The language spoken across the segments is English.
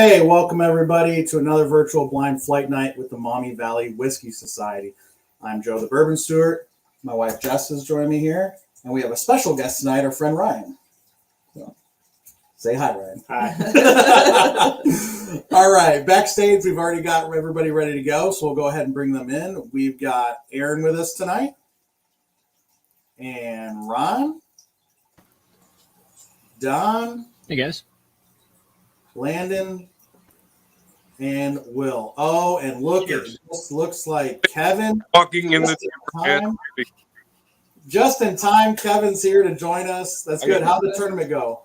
Hey, welcome everybody to another virtual blind flight night with the Maumee Valley Whiskey Society. I'm Joe the Bourbon Steward. My wife Jess has joined me here, and we have a special guest tonight, our friend Ryan. So, say hi, Ryan. Hi. All right, backstage, we've already got everybody ready to go, so we'll go ahead and bring them in. We've got Aaron with us tonight, and Ron, Don. Hey, guys. Landon, and Will. Oh, and look, it just looks like Kevin. Walking in the time. Just in time, Kevin's here to join us. That's good. How'd the tournament go?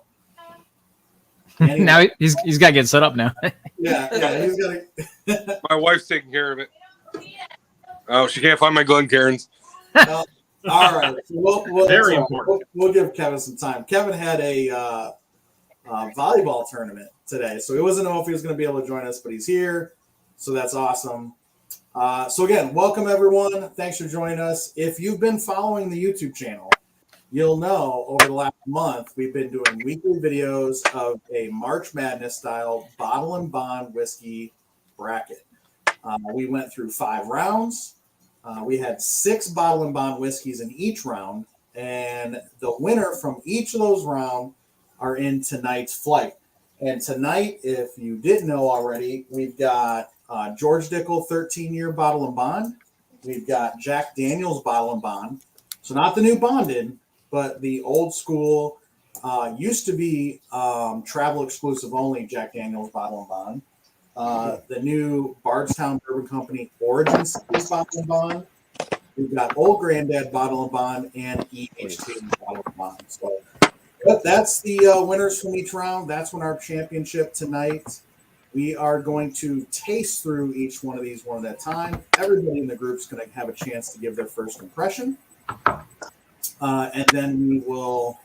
Now he's got to get set up now. yeah, he's got to. My wife's taking care of it. Oh, she can't find my Glencairns. All right, so Very important. We'll give Kevin some time. Kevin had a volleyball tournament today, so he wasn't know if he was going to be able to join us, but he's here, so that's awesome. So again, welcome everyone. Thanks for joining us. If you've been following the YouTube channel, you'll know over the last month we've been doing weekly videos of a March Madness style bottle and bond whiskey bracket. We went through 5 rounds. We had 6 bottle and bond whiskeys in each round, and the winner from each of those rounds are in tonight's flight. And tonight, if you didn't know already, we've got George Dickel 13-year bottle and bond. We've got Jack Daniel's bottle and bond. So not the new bonded, but the old school, used to be travel exclusive only Jack Daniel's bottle and bond. The new Bardstown Bourbon Company Origin Series bottle and bond. We've got Old Granddad bottle and bond and EHT bottle and bond. So but that's the winners from each round. That's when our championship tonight. We are going to taste through each one of these one at a time. Everybody in the group is going to have a chance to give their first impression. And then we will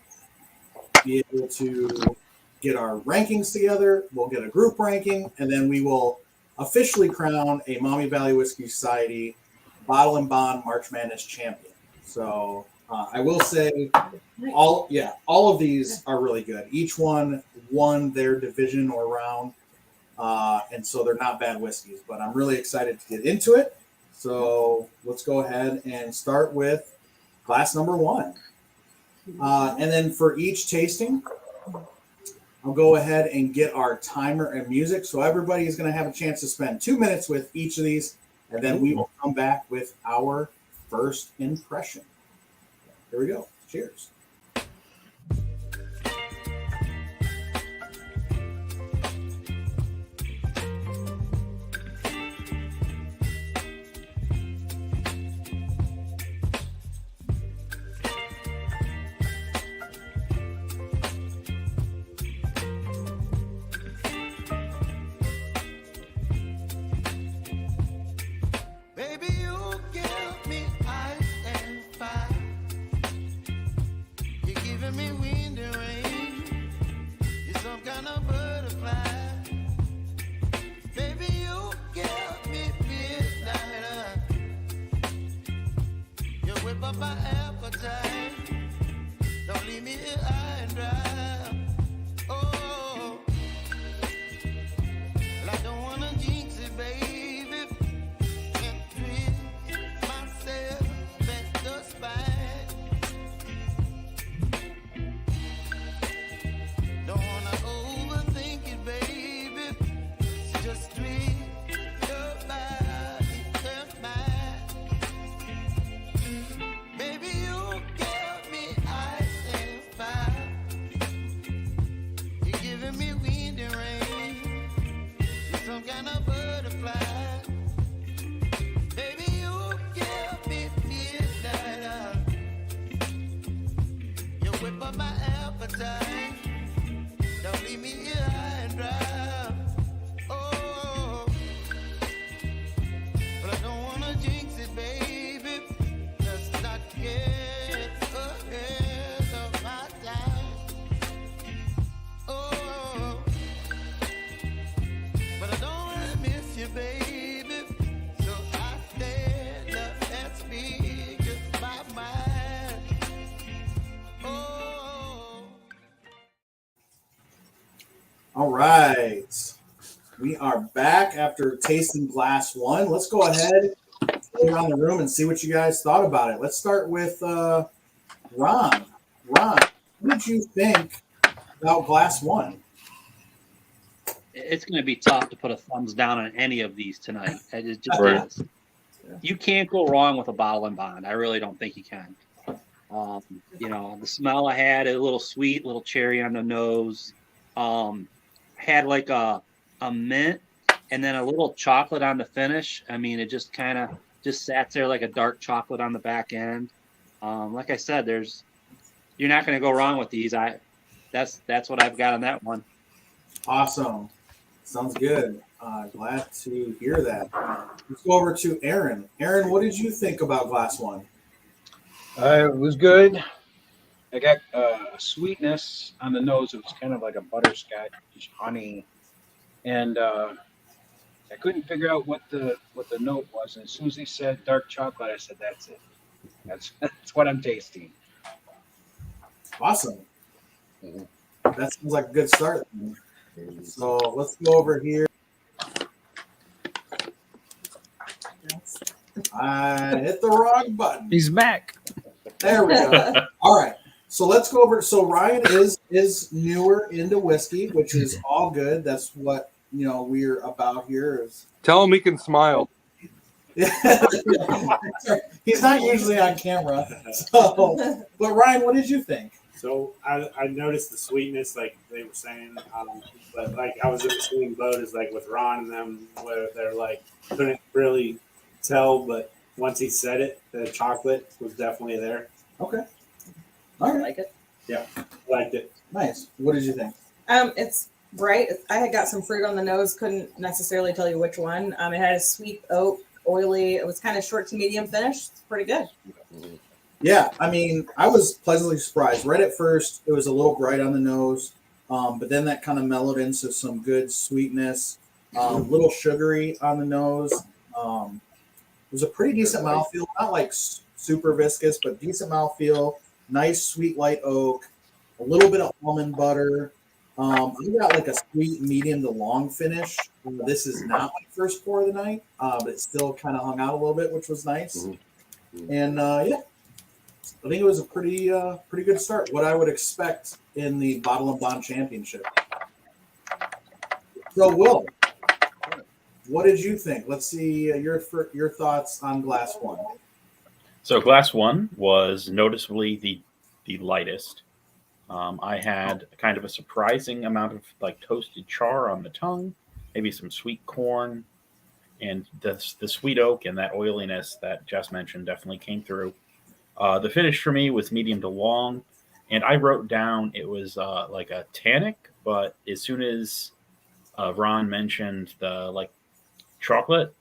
be able to get our rankings together. We'll get a group ranking, and then we will officially crown a Maumee Valley Whiskey Society Bottle and Bond March Madness champion. So I will say all of these are really good. Each one won their division or round, and so they're not bad whiskeys, but I'm really excited to get into it. So let's go ahead and start with glass number 1. And then for each tasting, I'll go ahead and get our timer and music. So everybody is going to have a chance to spend 2 minutes with each of these, and then we will come back with our first impression. Here we go. Cheers. All right. We are back after tasting Glass One. Let's go ahead, go around the room and see what you guys thought about it. Let's start with Ron. Ron, what did you think about Glass One? It's going to be tough to put a thumbs down on any of these tonight. It just Right. is. You can't go wrong with a bottle and bond. I really don't think you can. The smell I had, a little sweet, little cherry on the nose. Had like a mint and then a little chocolate on the finish. I mean, it just kind of just sat there like a dark chocolate on the back end. Like I said, you're not going to go wrong with these. That's what I've got on that one. Awesome. Sounds good. Glad to hear that. Let's go over to Aaron. Aaron, what did you think about Glass One? It was good. I got sweetness on the nose. It was kind of like a butterscotch honey, and I couldn't figure out what the note was. And as soon as he said dark chocolate, I said, "That's it. That's what I'm tasting." Awesome. That sounds like a good start. So let's go over here. I hit the wrong button. He's back. There we go. All right. So let's go over. So Ryan is newer into whiskey, which is all good. That's what we're about here. Is Tell him he can smile. he's not usually on camera. So, but Ryan, what did you think? So I noticed the sweetness, like they were saying, but like I was in the same boat as like with Ron and them, where they're like couldn't really tell, but once he said it, the chocolate was definitely there. Okay. All right. Like it. I liked it. Nice. What did you think? It's bright. I had got some fruit on the nose. Couldn't necessarily tell you which one. It had a sweet oak, oily. It was kind of short to medium finish. It's pretty good. Yeah, I mean, I was pleasantly surprised. Right at first, it was a little bright on the nose, but then that kind of mellowed into some good sweetness, a little sugary on the nose. It was a pretty decent mouthfeel, not like super viscous, but decent mouthfeel. Nice, sweet, light oak, a little bit of almond butter. I got like a sweet, medium to long finish. This is not my first pour of the night, but it still kind of hung out a little bit, which was nice. And yeah. I think it was a pretty good start. What I would expect in the Bottle and Bond Championship. So, Will, what did you think? Let's see your thoughts on Glass One. So Glass One was noticeably the lightest. I had kind of a surprising amount of like toasted char on the tongue, maybe some sweet corn, and the sweet oak and that oiliness that Jess mentioned definitely came through. The finish for me was medium to long, and I wrote down it was like a tannic, but as soon as Ron mentioned the like chocolate,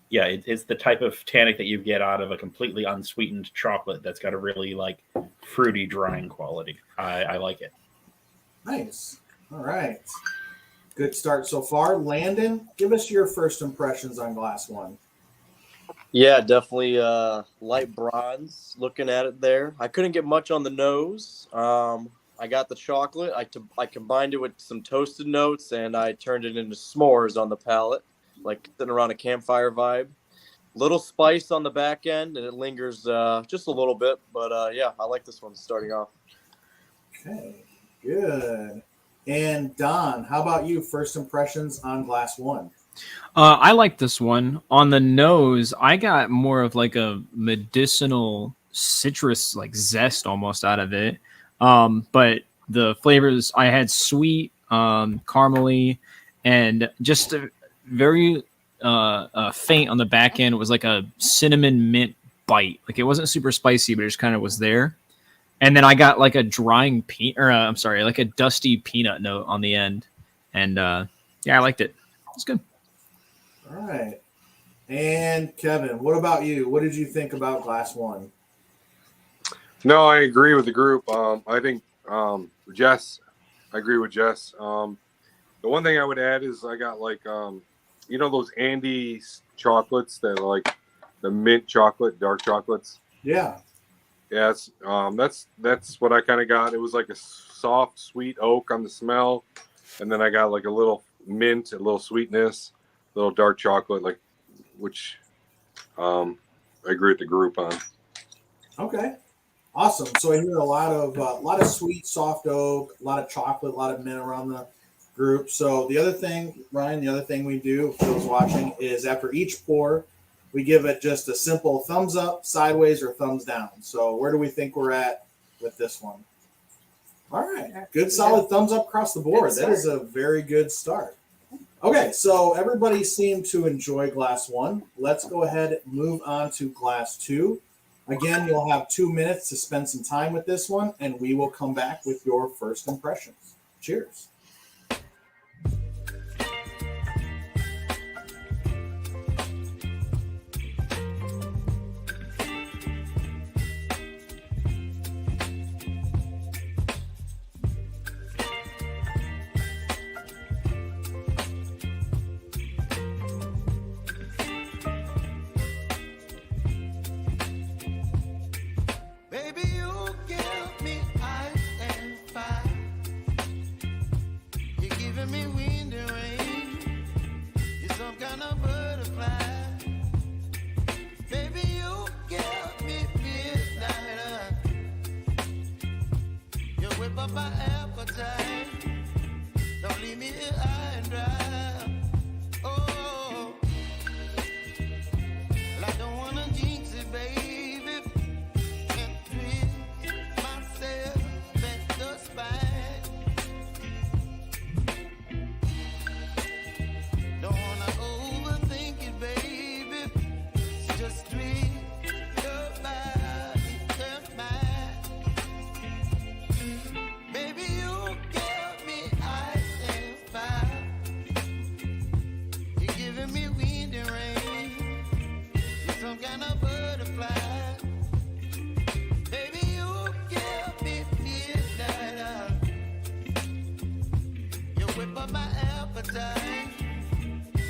yeah, it's the type of tannic that you get out of a completely unsweetened chocolate that's got a really like fruity drying quality. I like it. Nice. All right. Good start so far. Landon, give us your first impressions on Glass One. Yeah, definitely light bronze. Looking at it there, I couldn't get much on the nose. I got the chocolate. I combined it with some toasted notes, and I turned it into s'mores on the palate, like sitting around a campfire vibe. Little spice on the back end, and it lingers just a little bit. But yeah, I like this one starting off. Okay, good. And Don, how about you? First impressions on Glass One? I like this one. On the nose, I got more of like a medicinal citrus, like zest almost out of it. But the flavors, I had sweet, caramely, and just a very faint on the back end. It was like a cinnamon mint bite. Like it wasn't super spicy, but it just kind of was there. And then I got like a drying like a dusty peanut note on the end. And yeah, I liked it. It's good. All right. And Kevin, what about you? What did you think about Glass One? No, I agree with the group. I think Jess, I agree with Jess. The one thing I would add is I got like, those Andes chocolates that are like the mint chocolate, dark chocolates. Yeah. Yes, that's what I kind of got. It was like a soft, sweet oak on the smell, and then I got like a little mint, a little sweetness, a little dark chocolate, like which I agree with the group on. Okay, awesome. So I hear a lot of sweet, soft oak, a lot of chocolate, a lot of mint around the group. So the other thing, Ryan, the other thing we do for those watching is after each pour, we give it just a simple thumbs up, sideways, or thumbs down. So where do we think we're at with this one? All right, good solid thumbs up across the board. That is a very good start. Okay, so everybody seemed to enjoy glass 1. Let's go ahead and move on to glass 2. Again, you'll have 2 minutes to spend some time with this one, and we will come back with your first impressions. Cheers. Baby, you give me ice and fire. You're giving me wind and rain. You're some kind of butterfly. Baby, you give me midnight. You whip up my appetite. Don't leave me here high and dry. Oh, well, I don't wanna jinx it, baby.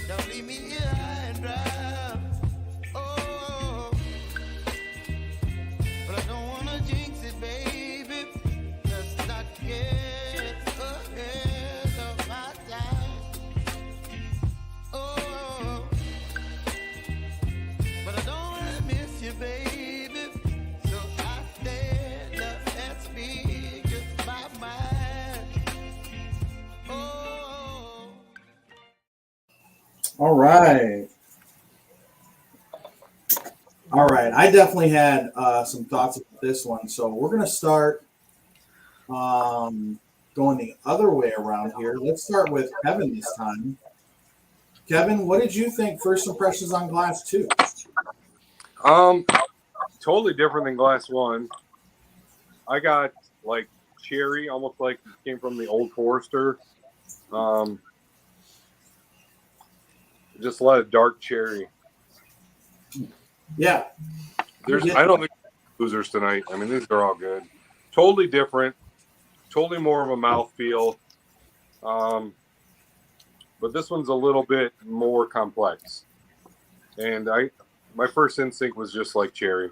Don't leave me here high and dry. Oh, but I don't wanna jinx it, baby. Let's not get ahead of my time. Oh, but I don't wanna miss you, baby. So I stand up and speak just my mind. Oh. All right. All right. I definitely had some thoughts about this one. So we're going to start going the other way around here. Let's start with Kevin this time. Kevin, what did you think first impressions on glass 2? Totally different than glass 1. I got like cherry, almost like it came from the Old Forester. Just a lot of dark cherry. Yeah. I don't think losers tonight. I mean, these are all good. Totally different. Totally more of a mouthfeel. But this one's a little bit more complex. And my first instinct was just like cherry.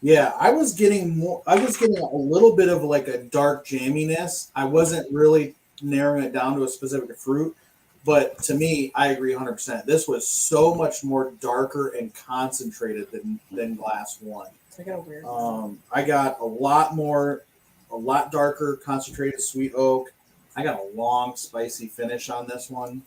Yeah, I was getting a little bit of like a dark jamminess. I wasn't really narrowing it down to a specific fruit. But to me, I agree 100%. This was so much more darker and concentrated than glass 1. I got a weird. I got a lot darker, concentrated sweet oak. I got a long, spicy finish on this one.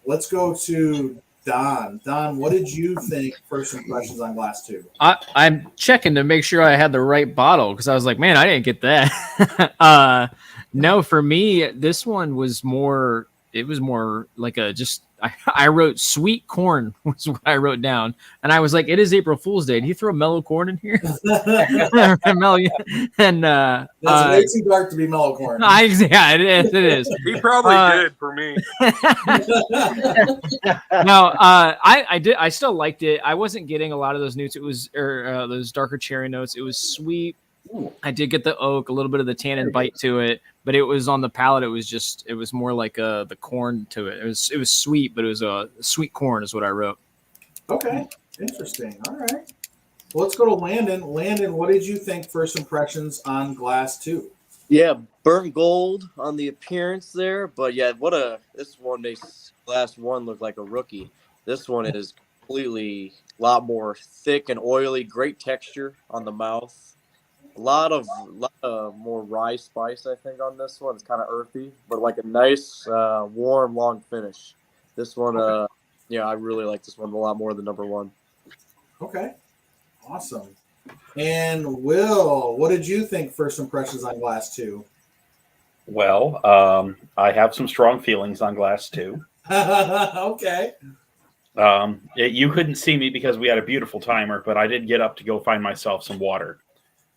Let's go to Don. Don, what did you think first impressions on glass 2? I'm checking to make sure I had the right bottle because I was like, man, I didn't get that. No, for me, this one was more. It was more like I wrote sweet corn was what I wrote down, and I was like, it is April Fool's Day. Did he throw mellow corn in here? Mellow, and that's way too dark to be mellow corn. Yeah, it is. He probably did for me. No, I still liked it. I wasn't getting a lot of those notes. It was those darker cherry notes. It was sweet. I did get the oak, a little bit of the tannin bite to it, but it was on the palate. It was more like the corn to it. It was sweet, but it was a sweet corn is what I wrote. Okay, interesting. All right. Well, let's go to Landon. Landon, what did you think first impressions on glass 2? Yeah, burnt gold on the appearance there, but yeah, this one makes Glass 1 look like a rookie. This one is completely a lot more thick and oily, great texture on the mouth. A lot of more rye spice, I think, on this one. It's kind of earthy, but like a nice, warm, long finish. This one, yeah, I really like this one a lot more than number 1. Okay, awesome. And Will, what did you think? First impressions on Glass 2? Well, I have some strong feelings on Glass 2. Okay. You couldn't see me because we had a beautiful timer, but I did get up to go find myself some water.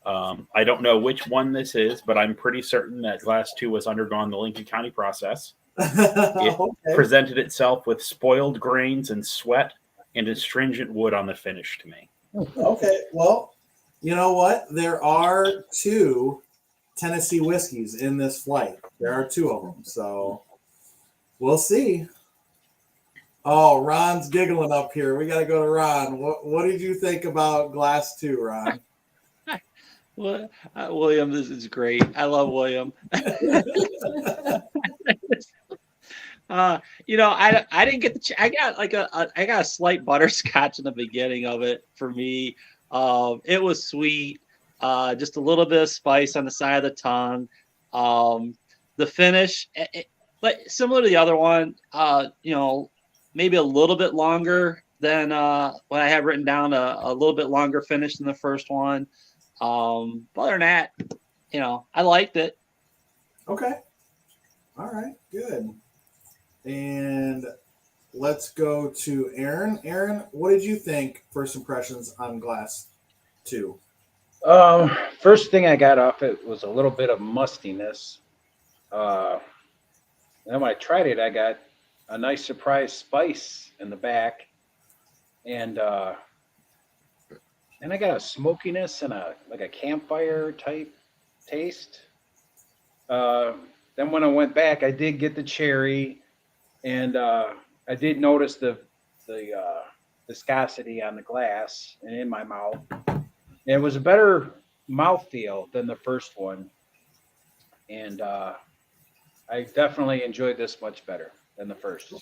I don't know which one this is, but I'm pretty certain that Glass 2 has undergone the Lincoln County process. It Okay. presented itself with spoiled grains and sweat and astringent wood on the finish to me. Okay. Well, you know what? There are 2 Tennessee whiskeys in this flight. There are 2 of them. So we'll see. Oh, Ron's giggling up here. We got to go to Ron. What did you think about Glass 2, Ron? Well, William, this is great. I love William. I didn't get I got a slight butterscotch in the beginning of it for me. It was sweet, just a little bit of spice on the side of the tongue. The finish, like similar to the other one, maybe a little bit longer than what I had written down. A little bit longer finish than the first one. But other than that, I liked it. Okay. All right. Good. And let's go to Aaron. Aaron, what did you think? First impressions on Glass 2? First thing I got off it was a little bit of mustiness. Then when I tried it, I got a nice surprise spice in the back, and I got a smokiness and a campfire type taste. Then when I went back, I did get the cherry, and I did notice the viscosity on the glass and in my mouth. And it was a better mouthfeel than the first one, and I definitely enjoyed this much better than the first.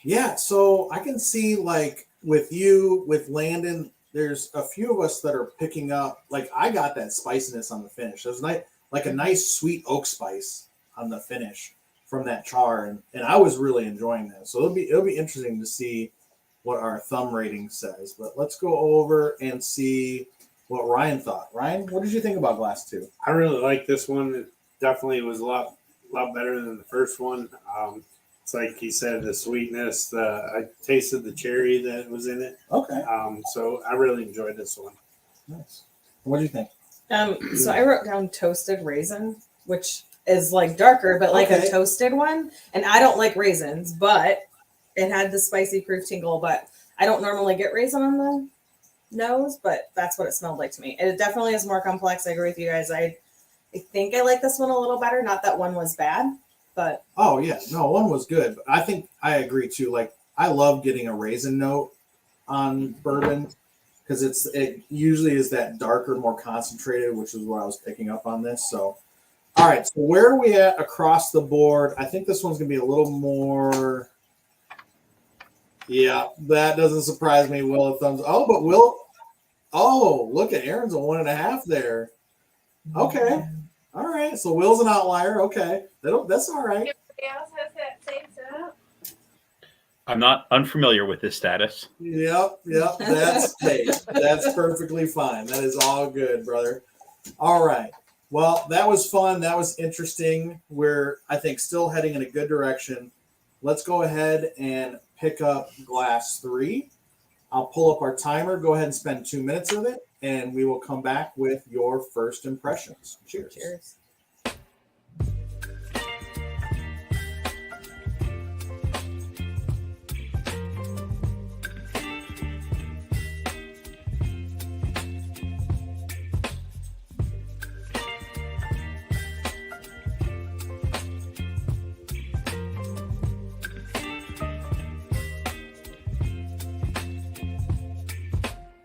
Yeah, so I can see like with you, with Landon, there's a few of us that are picking up. Like I got that spiciness on the finish. There's like a nice sweet oak spice on the finish from that char, and I was really enjoying that. So it'll be interesting to see what our thumb rating says. But let's go over and see what Ryan thought. Ryan, what did you think about Glass 2? I really like this one. It definitely was a lot better than the first one. It's like he said, the sweetness. I tasted the cherry that was in it. Okay. So I really enjoyed this one. Nice. What do you think? So I wrote down toasted raisin, which is like darker, but like Okay. a toasted one. And I don't like raisins, but it had the spicy proof tingle. But I don't normally get raisin on the nose, but that's what it smelled like to me. It definitely is more complex. I agree with you guys. I think I like this one a little better. Not that one was bad, but Oh yeah, no, one was good. But I think I agree too. Like I love getting a raisin note on bourbon because it usually is that darker, more concentrated, which is what I was picking up on this. So, all right. So where are we at across the board? I think this one's gonna be a little more. Yeah, that doesn't surprise me. Will, a thumbs. Oh, but Will. Oh, look at Aaron's a 1.5 there. Okay. All right. So Will's an outlier. Okay. That's all right. Everybody else has that same setup. I'm not unfamiliar with this status. Yep. That's perfectly fine. That is all good, brother. All right. Well, that was fun. That was interesting. We're, I think, still heading in a good direction. Let's go ahead and pick up Glass 3. I'll pull up our timer. Go ahead and spend 2 minutes with it, and we will come back with your first impressions. Cheers. cheers.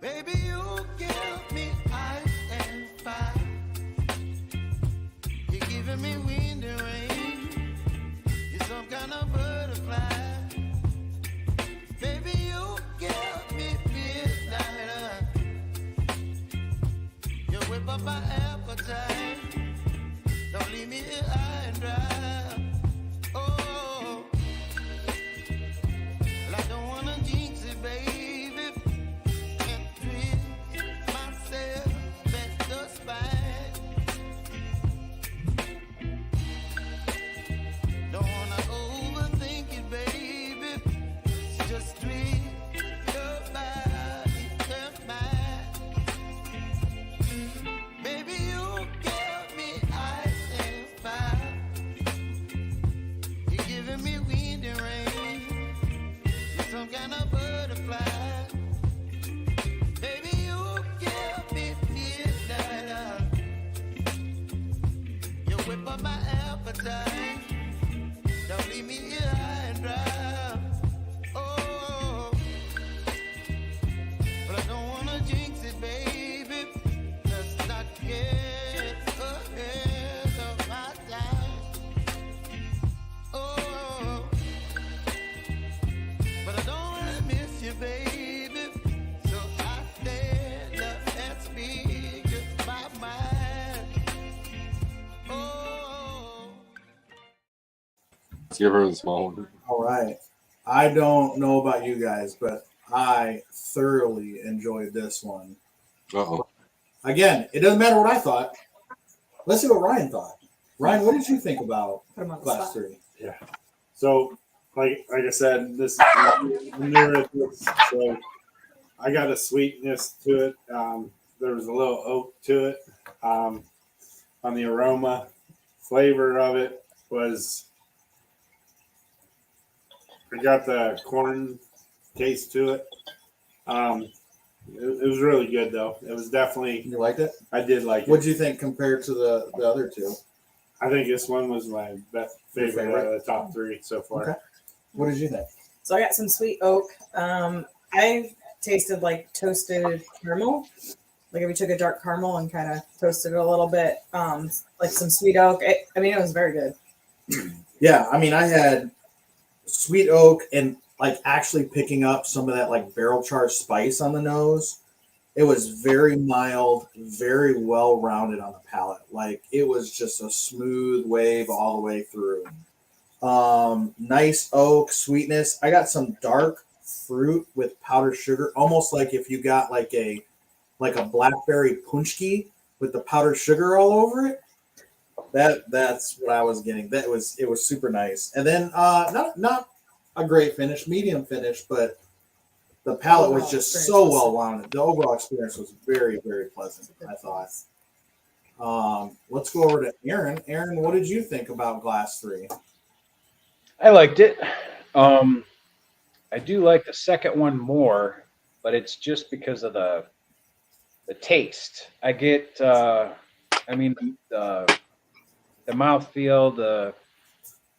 Baby, you give me ice and fire. whip up my appetite. Don't leave me here high and dry. Oh, well, I don't wanna jinx it, baby. Can't twist myself at the spine. Don't wanna overthink it, baby. Just treat your body and mind. Baby, you give me ice and fire. You're giving me wind and rain. You're some kind of butterfly. Baby, you give me midnight. You whip up my appetite. Don't leave me here high and dry. Oh, but I don't wanna jinx it, baby. Let's not get ahead of my time. Oh, but I don't wanna miss you, baby. So I stand up and speak just my mind. Oh. Let's give her the small one. All right. I don't know about you guys, but I thoroughly enjoyed this one. Uh-oh. Again, it doesn't matter what I thought. Let's see what Ryan thought. Ryan, what did you think about Put him on the Class spot. 3? So, like I said, this I'm newer at this, so I got a sweetness to it. There was a little oak to it. On the aroma, flavor of it was. I got the corn taste to it. It was really good though. It was definitely. You liked it? I did like it. What did you think compared to the other two? I think this one was my best favorite out of the top three so far. Okay. What did you think? So I got some sweet oak. I tasted like toasted caramel. Like if you took a dark caramel and kind of toasted it a little bit, like some sweet oak. I mean, it was very good. Yeah, I mean, I had sweet oak and like actually picking up some of that like barrel charged spice on the nose. It was very mild, very well rounded on the palate. Like it was just a smooth wave all the way through. Nice oak sweetness. I got some dark fruit with powdered sugar, almost like if you got like a blackberry punchki with the powdered sugar all over it. That's what I was getting. It was super nice. And then not a great finish, medium finish, but the palate was just so well rounded. The overall experience was very, very pleasant, I thought. Let's go over to Aaron. Aaron, what did you think about Glass 3? I liked it. I do like the second one more, but it's just because of the taste. I get, the mouthfeel, the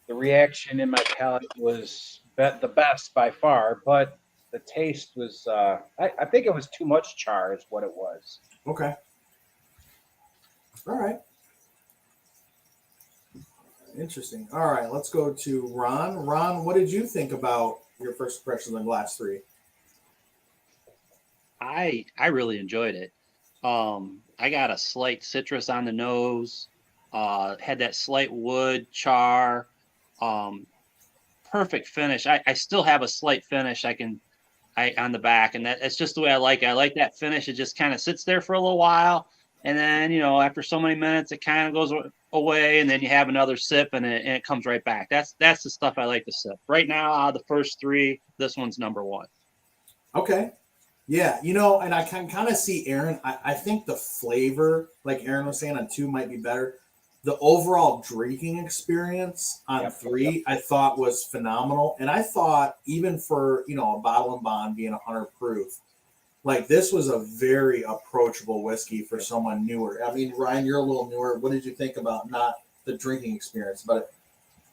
reaction in my palate was the best by far, but the taste was, I think it was too much char is what it was. Okay. All right. Interesting. All right, let's go to Ron. Ron, what did you think about your first impressions on Glass 3? I really enjoyed it. I got a slight citrus on the nose. Had that slight wood char. Perfect finish. I still have a slight finish. On the back, and that's just the way I like it. I like that finish. It just kind of sits there for a little while, and then after so many minutes, it kind of goes away, and then you have another sip, and it comes right back. That's the stuff I like to sip. Right now, out of the first three, this one's number one. Okay. Yeah, and I can kind of see Aaron. I think the flavor, like Aaron was saying, on 2 might be better. The overall drinking experience on 3, I thought was phenomenal. And I thought even for, a bottle and bond being 100 proof, like this was a very approachable whiskey for someone newer. I mean, Ryan, you're a little newer. What did you think about not the drinking experience, but it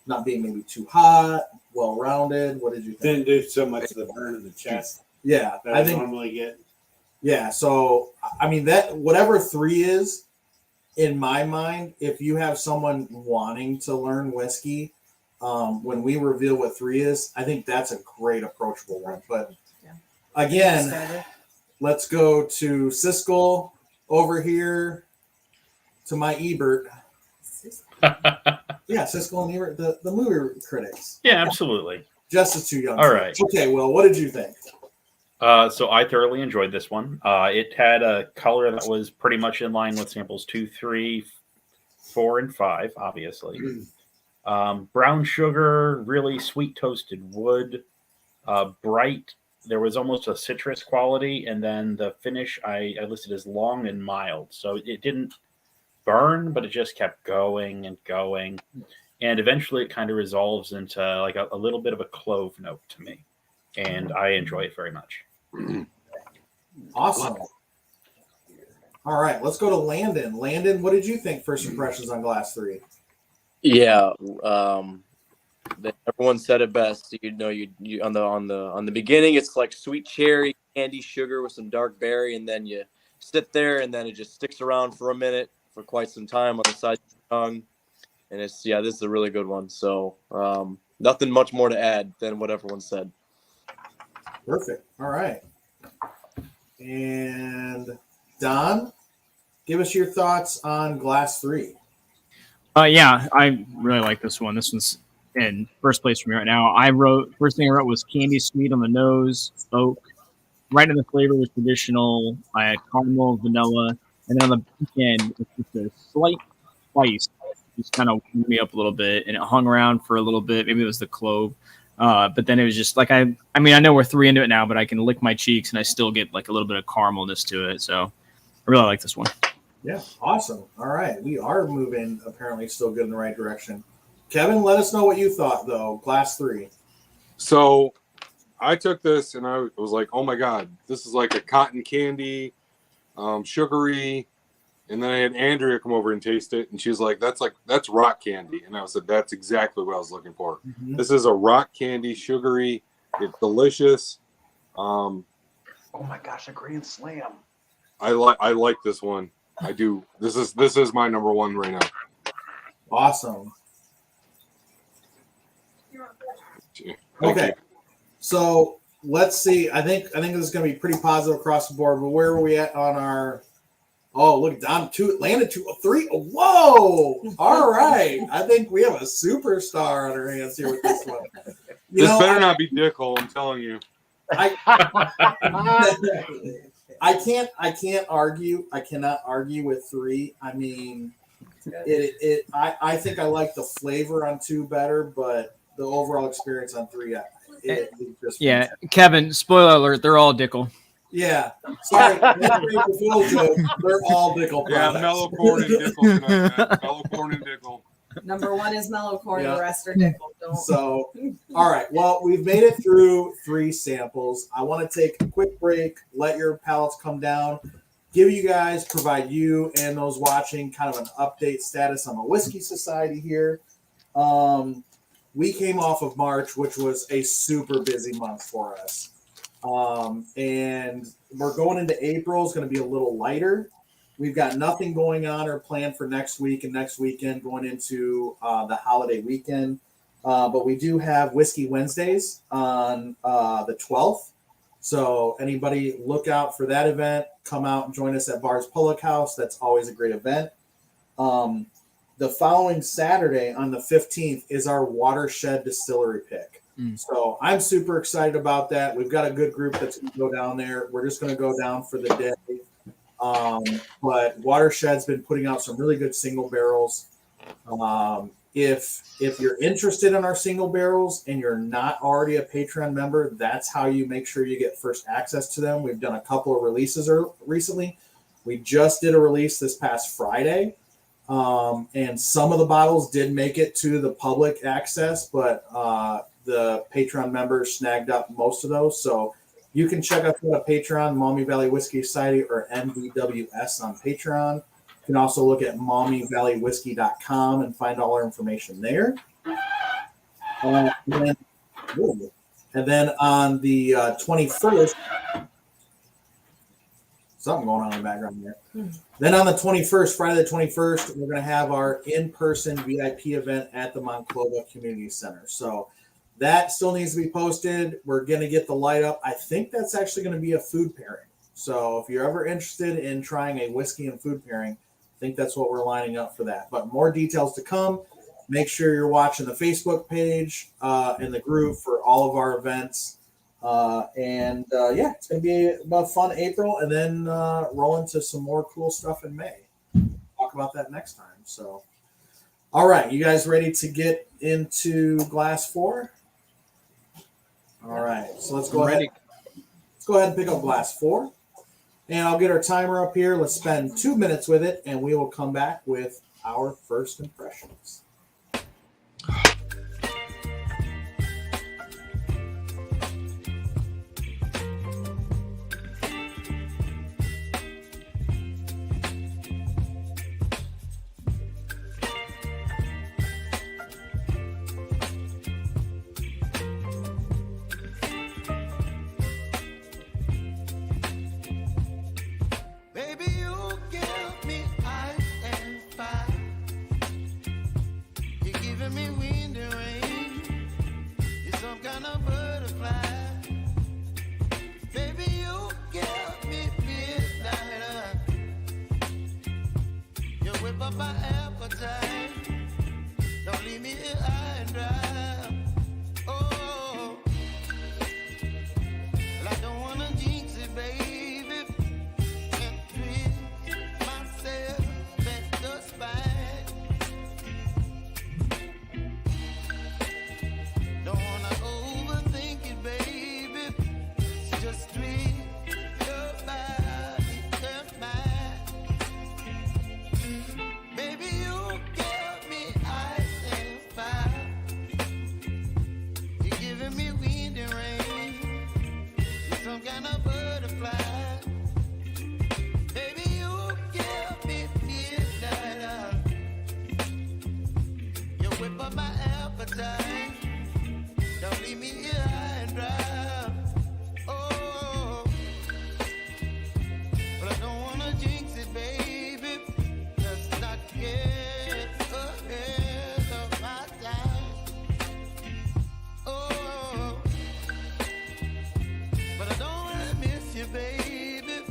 not being maybe too hot, well-rounded? What did you think? Didn't do so much of the burn in the chest Yeah, that I think normally get. Yeah, so I mean that whatever 3 is, in my mind, if you have someone wanting to learn whiskey, when we reveal what 3 is, I think that's a great approachable one. But again, let's go to Siskel over here. to my Ebert. Yeah, Siskel and Ebert, the movie critics. Yeah, absolutely. Jess is too young. All for right. it. Okay, Will, what did you think? So I thoroughly enjoyed this one. It had a color that was pretty much in line with samples 2, 3, 4, and 5, obviously. Brown sugar, really sweet toasted wood, bright. There was almost a citrus quality, and then the finish I listed as long and mild. So it didn't burn, but it just kept going and going. And eventually it kind of resolves into like a little bit of a clove note to me. And I enjoy it very much. Awesome. All right, let's go to Landon. Landon, what did you think first impressions on Glass 3? Yeah, everyone said it best. You know, you on the beginning, it's like sweet cherry, candy, sugar with some dark berry, and then you sit there, and then it just sticks around for a minute, for quite some time on the side of your tongue, and this is a really good one. So nothing much more to add than what everyone said. Perfect. All right. And Don, give us your thoughts on Glass 3. Yeah, I really like this one. This one's in first place for me right now. First thing I wrote was candy sweet on the nose, oak. Right in the flavor was traditional. I had caramel, vanilla, and then on the back end, it's just a slight spice. Just kind of warmed me up a little bit, and it hung around for a little bit. Maybe it was the clove. But then it was just like I mean, I know we're 3 into it now, but I can lick my cheeks and I still get like a little bit of caramelness to it. So I really like this one. Yeah, awesome. All right, we are moving apparently still good in the right direction. Kevin, let us know what you thought though. Glass 3. So I took this and I was like, oh my God, this is like a cotton candy, sugary. And then I had Andrea come over and taste it, and she was like, that's rock candy. And I said, that's exactly what I was looking for. Mm-hmm. This is a rock candy, sugary. It's delicious. Oh my gosh, a grand slam. I like this one. I do. This is my number one right now. Awesome. Thank Okay. you. So let's see. I think this is going to be pretty positive across the board. But where are we at on our? Oh, look, Don landed 2 of 3. Whoa! All right. I think we have a superstar on our hands here with this one. This better not be Dickel. I'm telling you. I can't argue. I cannot argue with 3. I mean, I think I like the flavor on 2 better, but the overall experience on 3, Yeah, Kevin, spoiler alert, they're all Dickel. Yeah. Sorry. They're all Dickel products. Yeah, mellow corn and Dickel tonight, man. Mellow corn and Dickel. Number 1 is mellow corn, Yeah. the rest are Dickel. Don't. So, all right. Well, we've made it through 3 samples. I want to take a quick break, let your palates come down, provide you and those watching kind of an update status on the Whiskey Society here. We came off of March, which was a super busy month for us. And we're going into April. It's going to be a little lighter. We've got nothing going on or planned for next week and next weekend going into the holiday weekend. But we do have Whiskey Wednesdays on the 12th. So anybody look out for that event. Come out and join us at Bars Public House. That's always a great event. The following Saturday on the 15th is our Watershed Distillery pick. So I'm super excited about that. We've got a good group that's going to go down there. We're just going to go down for the day. But Watershed's been putting out some really good single barrels. If you're interested in our single barrels and you're not already a Patreon member, that's how you make sure you get first access to them. We've done a couple of releases recently. We just did a release this past Friday. And some of the bottles did make it to the public access, but the Patreon members snagged up most of those. So you can check us out on Patreon, Maumee Valley Whiskey Society, or MVWS on Patreon. You can also look at MaumieValleyWhiskey.com and find all our information there. And then on the 21st, something going on in the background there. Then on the 21st, Friday the 21st, we're going to have our in-person VIP event at the Monclova Community Center. So that still needs to be posted. We're going to get the light up. I think that's actually going to be a food pairing. So if you're ever interested in trying a whiskey and food pairing, I think that's what we're lining up for that. But more details to come. Make sure you're watching the Facebook page in the group for all of our events. It's going to be about fun April, and then roll into some more cool stuff in May. Talk about that next time. So, all right, you guys ready to get into Glass 4? All right, so let's go ahead. Let's go ahead and pick up Glass 4. And I'll get our timer up here. Let's spend 2 minutes with it, and we will come back with our first impressions. Baby, you give me ice and fire. You're giving me wind and rain. You're some kind of butterfly. Baby, you give me midnight. You whip up my appetite. Don't leave me here high and dry. Oh, well, I don't wanna jinx it, baby. Don't leave me here high and dry. Oh, but I don't wanna jinx it, baby. Let's not get ahead of my time. Oh, but I don't wanna miss you, baby.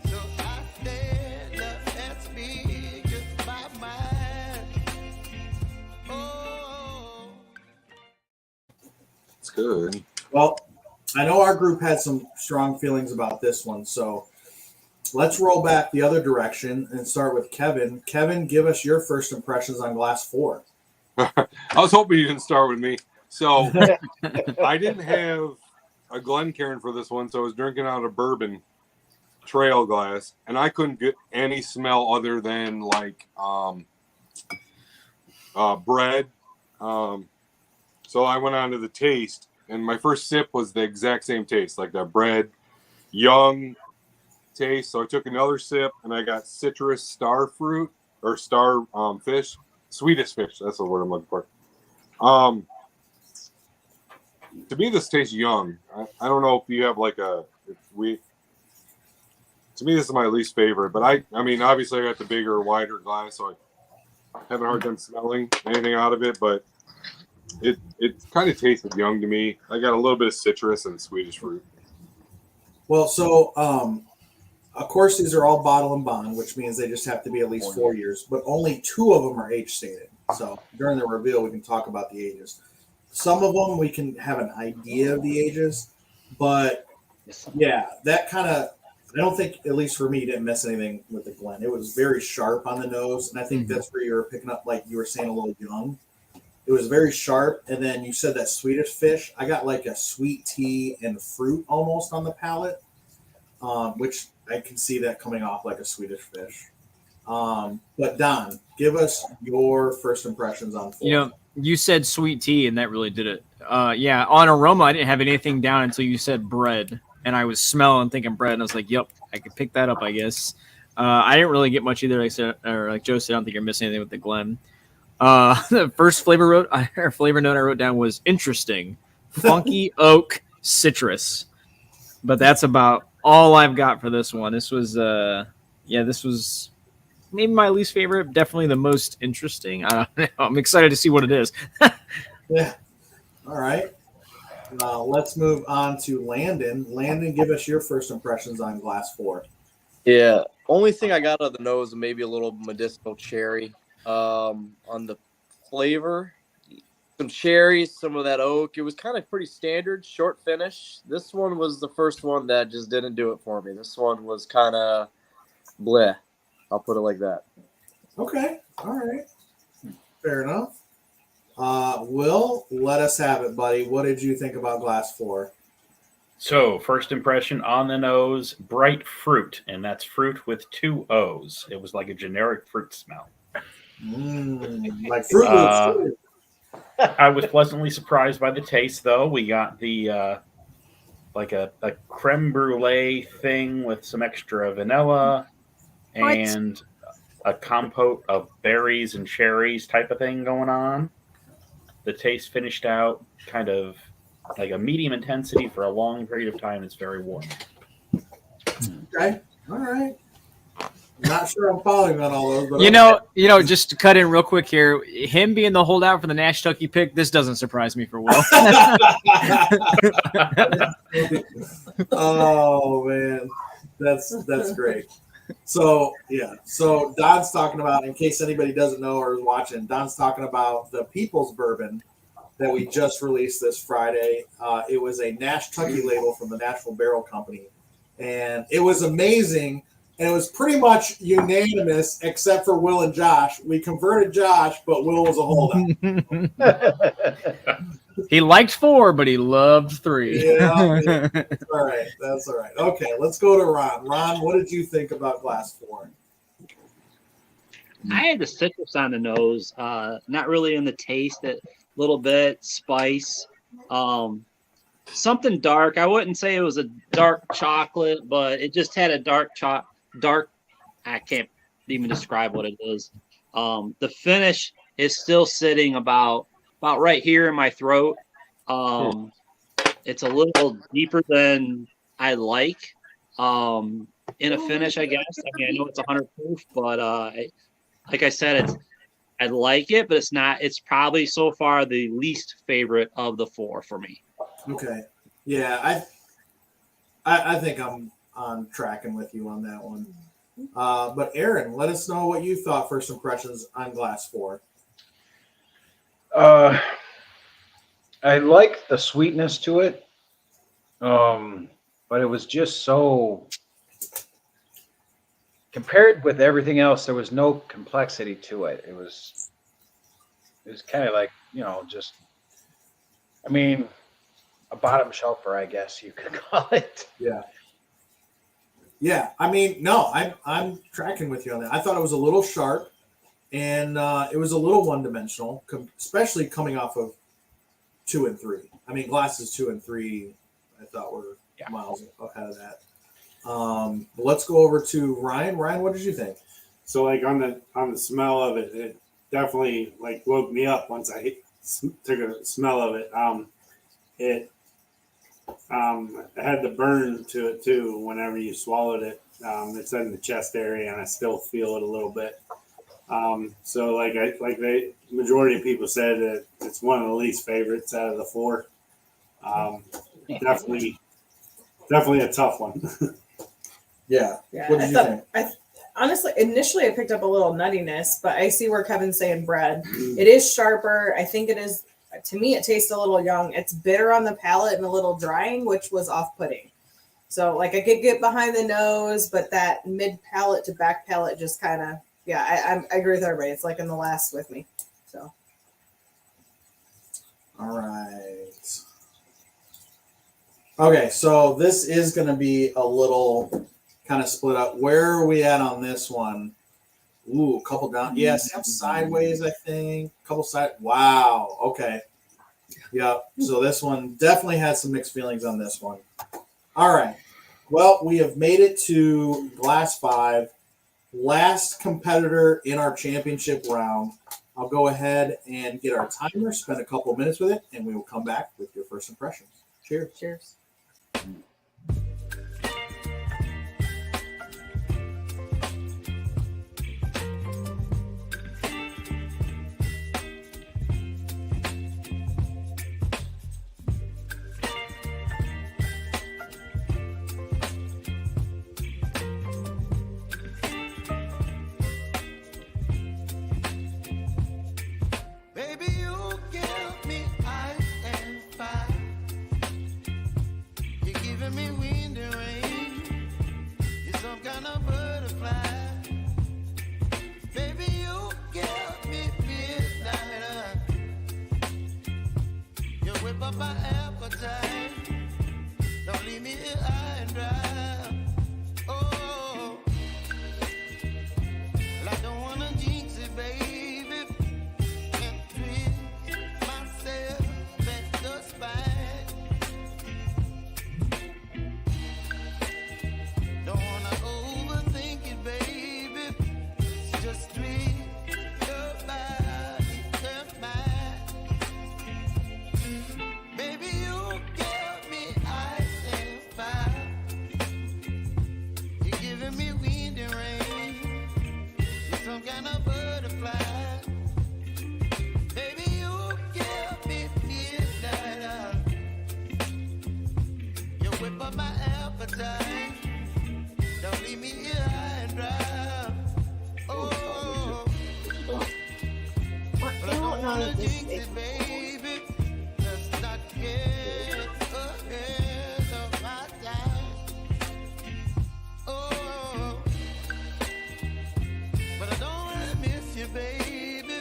So I stand up and speak my mind. Oh. It's good. Well, I know our group had some strong feelings about this one, so let's roll back the other direction and start with Kevin. Kevin, give us your first impressions on Glass 4. I was hoping you didn't start with me. So I didn't have a Glencairn for this one, so I was drinking out of bourbon trail glass, and I couldn't get any smell other than like bread. So I went on to the taste, and my first sip was the exact same taste, like that bread, young taste. So I took another sip, and I got citrus star fruit or star fish, sweetest fish. That's the word I'm looking for. To me, this tastes young. I don't know if you have like to me, this is my least favorite. But I mean, obviously, I got the bigger, wider glass, so I haven't hard time smelling anything out of it, but it kind of tasted young to me. I got a little bit of citrus and Swedish fruit. Well, so of course these are all bottle and bond, which means they just have to be at least 4 years, but only 2 of them are age stated. So during the reveal, we can talk about the ages. Some of them we can have an idea of the ages, but yeah, that kind of, I don't think, at least for me, didn't miss anything with the Glen. It was very sharp on the nose, and I think that's where you were picking up, like you were saying, a little young. It was very sharp, and then you said that Swedish fish. I got like a sweet tea and fruit almost on the palate, which I can see that coming off like a Swedish fish. But Don, give us your first impressions on 4. You know, you said sweet tea, and that really did it. Yeah, on aroma, I didn't have anything down until you said bread, and I was smelling, thinking bread, and I was like, "Yep, I could pick that up, I guess." I didn't really get much either. Like I said, or like Joe said, I don't think you're missing anything with the Glen. The first flavor note I wrote down was interesting, funky oak citrus, but that's about all I've got for this one. This was, this was maybe my least favorite, definitely the most interesting. I don't know. I'm excited to see what it is. Yeah. All right. Let's move on to Landon. Landon, give us your first impressions on Glass 4. Yeah. Only thing I got out of the nose, maybe a little medicinal cherry. On the flavor, some cherries, some of that oak. It was kind of pretty standard, short finish. This one was the first one that just didn't do it for me. This one was kind of bleh. I'll put it like that. Okay. All right. Fair enough. Will, let us have it, buddy. What did you think about Glass 4? So, first impression on the nose, bright fruit, and that's fruit with 2 O's. It was like a generic fruit smell. Like Fruit Loops. I was pleasantly surprised by the taste, though. We got the like a creme brulee thing with some extra vanilla and a compote of berries and cherries type of thing going on. The taste finished out kind of like a medium intensity for a long period of time. It's very warm. Okay. All right. Not sure I'm following on all those, but You know, just to cut in real quick here, him being the holdout for the Nash Tucky pick, this doesn't surprise me for Will. Oh man, that's great. So yeah, so Don's talking about, in case anybody doesn't know or is watching, Don's talking about the People's Bourbon that we just released this Friday. It was a Nash Tucky label from the Nashville Barrel Company, and it was amazing. And it was pretty much unanimous, except for Will and Josh. We converted Josh, but Will was a holdout. He liked 4, but he loved 3. Yeah, that's all right. That's all right. Okay, let's go to Ron. Ron, what did you think about Glass 4? I had the citrus on the nose, not really in the taste, a little bit spice, something dark. I wouldn't say it was a dark chocolate, but it just had a dark. I can't even describe what it is. The finish is still sitting about right here in my throat. It's a little deeper than I like in a finish, I guess. I mean, I know it's 100 proof, but like I said, I like it, but it's not. It's probably so far the least favorite of the 4 for me. Okay. Yeah, I think I'm tracking with you on that one. But Aaron, let us know what you thought, first impressions on Glass 4. I like the sweetness to it, but it was just so, compared with everything else, there was no complexity to it. It was kind of like, just, I mean, a bottom shelfer, I guess you could call it. Yeah. Yeah, I mean, no, I'm tracking with you on that. I thought it was a little sharp, and it was a little one-dimensional, especially coming off of 2 and 3. I mean, Glasses 2 and 3, I thought were miles ahead of that. But let's go over to Ryan. Ryan, what did you think? So like on the smell of it, it definitely like woke me up once I took a smell of it. It had the burn to it too. Whenever you swallowed it, it's in the chest area, and I still feel it a little bit. So like the majority of people said that it's one of the least favorites out of the 4. Definitely a tough one. Yeah. Yeah, What did you think? Honestly, initially I picked up a little nuttiness, but I see where Kevin's saying bread. It is sharper. I think it is. To me, it tastes a little young. It's bitter on the palate and a little drying, which was off-putting. So, like, I could get behind the nose, but that mid-palate to back palate just kind of, I agree with everybody. It's like in the last with me. So, all right. Okay, so this is going to be a little kind of split up. Where are we at on this one? Ooh, a couple down. Yes, sideways, I think. Couple side. Wow. Okay. Yep. So this one definitely has some mixed feelings on this one. All right. Well, we have made it to Glass 5. Last competitor in our championship round. I'll go ahead and get our timer, spend a couple minutes with it, and we will come back with your first impressions. Cheers. cheers. up my appetite. Don't leave me here high and dry. Oh, well, I don't wanna jinx it, baby. Can't twist myself at the spine. Don't wanna overthink it, baby. It's just twist your body and mine. Baby, you give me ice and fire. You're giving me wind and rain. You're some kind of butterfly. Baby, you give me midnight. You whip up my appetite. Don't leave me here high and dry. Oh, but I don't wanna jinx it, baby. Let's not get ahead of my time. Oh, but I don't wanna miss you, baby.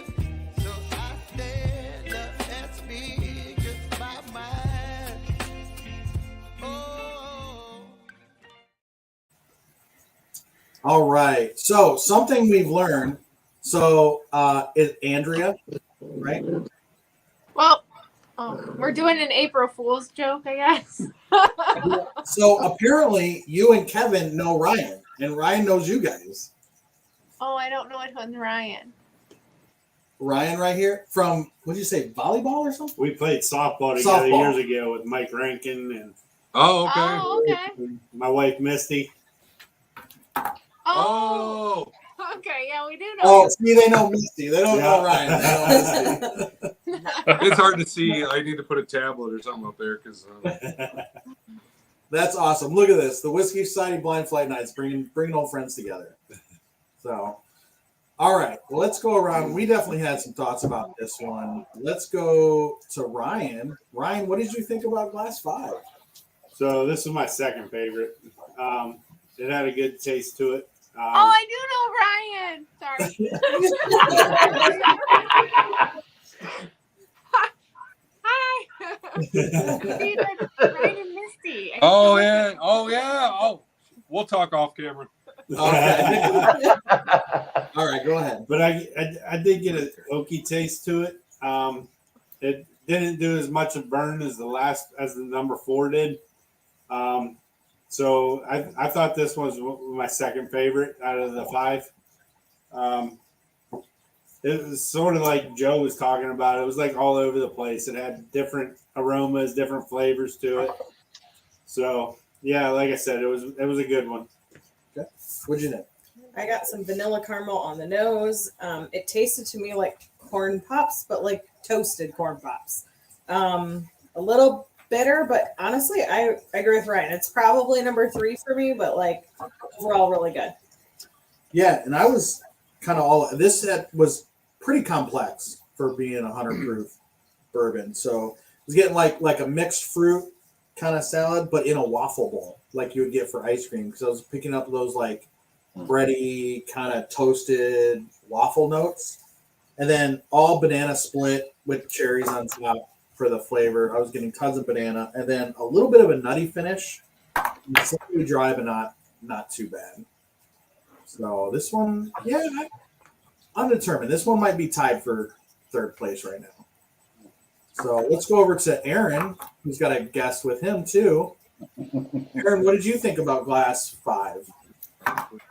So I stand up and speak just my mind. Oh. All right. So something we've learned. So is Andrea, right? Well, we're doing an April Fool's joke, I guess. So apparently you and Kevin know Ryan, and Ryan knows you guys. Oh, I don't know which one's Ryan. Ryan right here from, what did you say, volleyball or something? We played softball together Softball. years ago with Mike Rankin and Oh, okay. Oh, okay. my wife Misty. Oh, Oh, okay. Yeah, we do know. Oh, see, they know Misty. They don't know Yeah. Ryan. They know Misty. it's hard to see. I need to put a tablet or something up there because That's awesome. Look at this. The Whiskey Society Blind Flight Nights bringing old friends together. So, all right. Well, let's go around. We definitely had some thoughts about this one. Let's go to Ryan. Ryan, what did you think about Glass 5? So this is my second favorite. It had a good taste to it. Oh, I do know Ryan. Sorry. Hi. See, that's Ryan and Misty. I oh just- yeah, oh yeah, oh. We'll talk off camera. Okay. All right, go ahead. But I did get a oaky taste to it. It didn't do as much of burn as the number 4 did. So I thought this was my second favorite out of the 5. It was sort of like Joe was talking about. It was like all over the place. It had different aromas, different flavors to it. So yeah, like I said, it was a good one. Okay. What'd you think? I got some vanilla caramel on the nose. It tasted to me like corn pops, but like toasted corn pops. A little bitter, but honestly, I agree with Ryan. It's probably number 3 for me, but like overall, really good. Yeah, and I was kind of all this set was pretty complex for being 100 proof bourbon. So I was getting like a mixed fruit kind of salad, but in a waffle bowl, like you would get for ice cream. Because I was picking up those like bready kind of toasted waffle notes, and then all banana split with cherries on top for the flavor. I was getting tons of banana, and then a little bit of a nutty finish. Slightly dry, but not too bad. So this one, yeah, undetermined. This one might be tied for 3rd place right now. So let's go over to Aaron, who's got a guest with him too. Aaron, what did you think about Glass 5?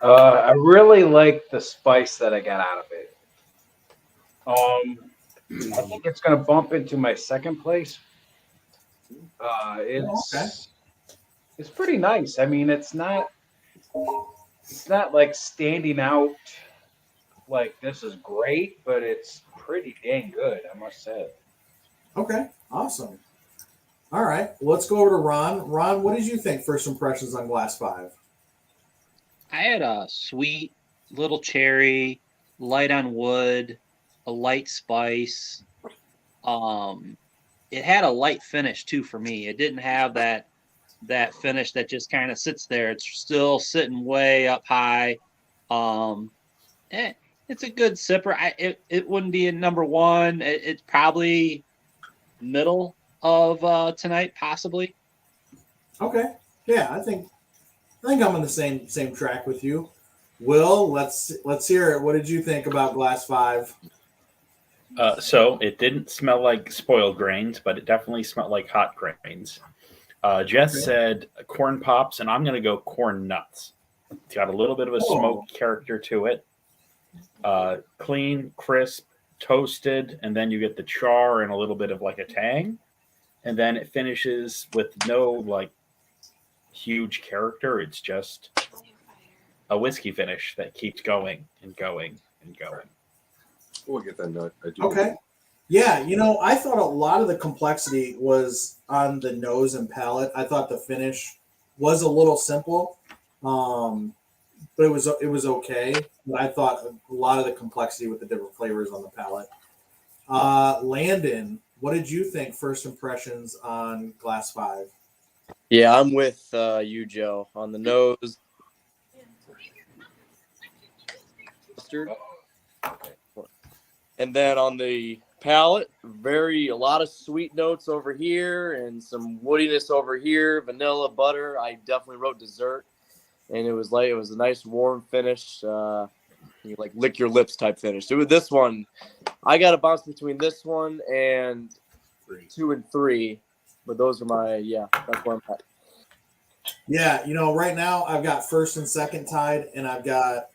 I really like the spice that I got out of it. I think it's going to bump into my 2nd place. It's pretty nice. I mean, it's not like standing out like this is great, but it's pretty dang good, I must say. Okay, awesome. All right, well, let's go over to Ron. Ron, what did you think? First impressions on Glass 5? I had a sweet little cherry, light on wood, a light spice. It had a light finish too for me. It didn't have that finish that just kind of sits there. It's still sitting way up high. It's a good sipper. It wouldn't be a number 1. It's probably middle of tonight, possibly. Okay. Yeah, I think I'm on the same track with you. Will, let's hear it. What did you think about Glass 5? So it didn't smell like spoiled grains, but it definitely smelled like hot grains. Jess Okay. said corn pops, and I'm going to go corn nuts. It's got a little bit of a smoke character to it. Clean, crisp, toasted, and then you get the char and a little bit of like a tang. And then it finishes with no like huge character. It's just a whiskey finish that keeps going and going and going. We'll get that nut. I do. Okay. Yeah, I thought a lot of the complexity was on the nose and palate. I thought the finish was a little simple, but it was okay. But I thought a lot of the complexity with the different flavors on the palate. Landon, what did you think? First impressions on Glass 5? Yeah, I'm with you, Joe, on the nose. Mustard. And then on the palate, a lot of sweet notes over here and some woodiness over here, vanilla, butter. I definitely wrote dessert, and it was a nice warm finish, you like lick your lips type finish. With this one, I got a bounce between this one and 2 and 3, but those are that's where I'm at. Yeah, right now I've got first and second tied, and I've got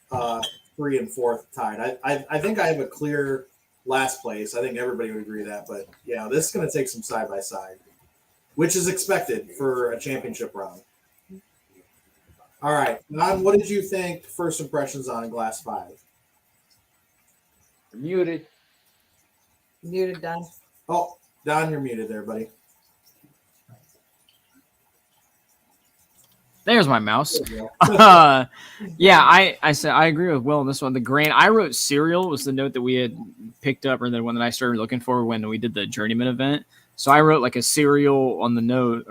3 and 4th tied. I think I have a clear last place. I think everybody would agree that, but yeah, this is going to take some side by side, which is expected for a championship round. All right, Don, what did you think? First impressions on Glass 5? Muted. Muted, Don. Oh, Don, you're muted there, buddy. There's my mouse. There you go. Yeah, I said I agree with Will on this one. The grain I wrote cereal was the note that we had picked up, or the one that I started looking for when we did the journeyman event. So I wrote like a cereal on the note,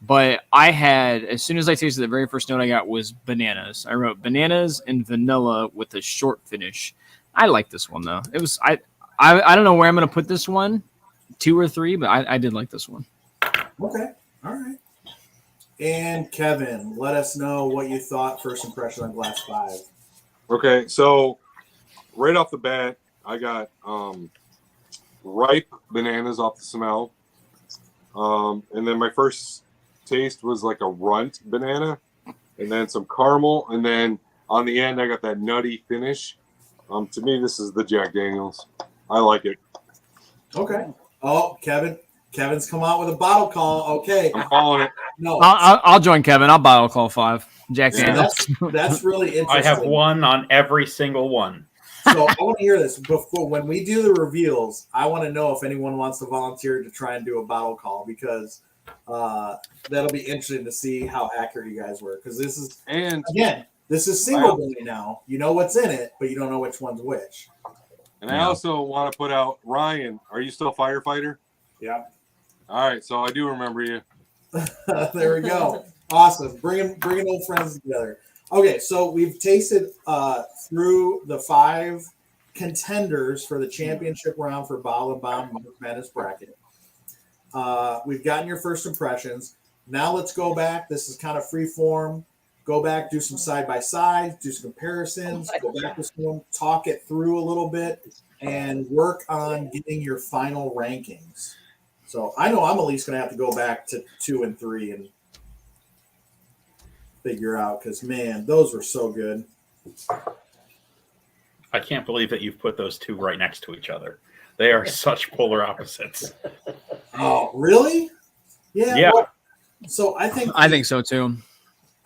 but I had, as soon as I tasted the very first note I got was bananas. I wrote bananas and vanilla with a short finish. I like this one though. It was I don't know where I'm gonna put this one, 2 or 3, but I did like this one. Okay, all right. And Kevin, let us know what you thought. First impression on Glass 5. Okay, so right off the bat, I got ripe bananas off the smell. And then my first taste was like a runt banana, and then some caramel, and then on the end I got that nutty finish. To me, this is the Jack Daniels. I like it. Okay. Oh, Kevin's come out with a bottle call. Okay. I'm calling it. No, I'll join Kevin. I'll bottle call 5. Jack Daniels. that's really interesting. I have one on every single one. So I want to hear this before when we do the reveals. I want to know if anyone wants to volunteer to try and do a bottle call, because that'll be interesting to see how accurate you guys were. Because this is single belly now. You know what's in it, but you don't know which one's which. And I also want to put out, Ryan, are you still a firefighter? Yeah. All right, so I do remember you. There we go. Awesome. Bringing old friends together. Okay, so we've tasted through the 5 contenders for the championship round for Bottle and Bond March Madness bracket. We've gotten your first impressions. Now let's go back. This is kind of free form. Go back, do some side by side, do some comparisons, go back to some, talk it through a little bit, and work on getting your final rankings. So I know I'm at least going to have to go back to 2 and 3 and figure out, because man, those were so good. I can't believe that you've put those two right next to each other. They are such polar opposites. Oh, really? Yeah. Well, so I think so too.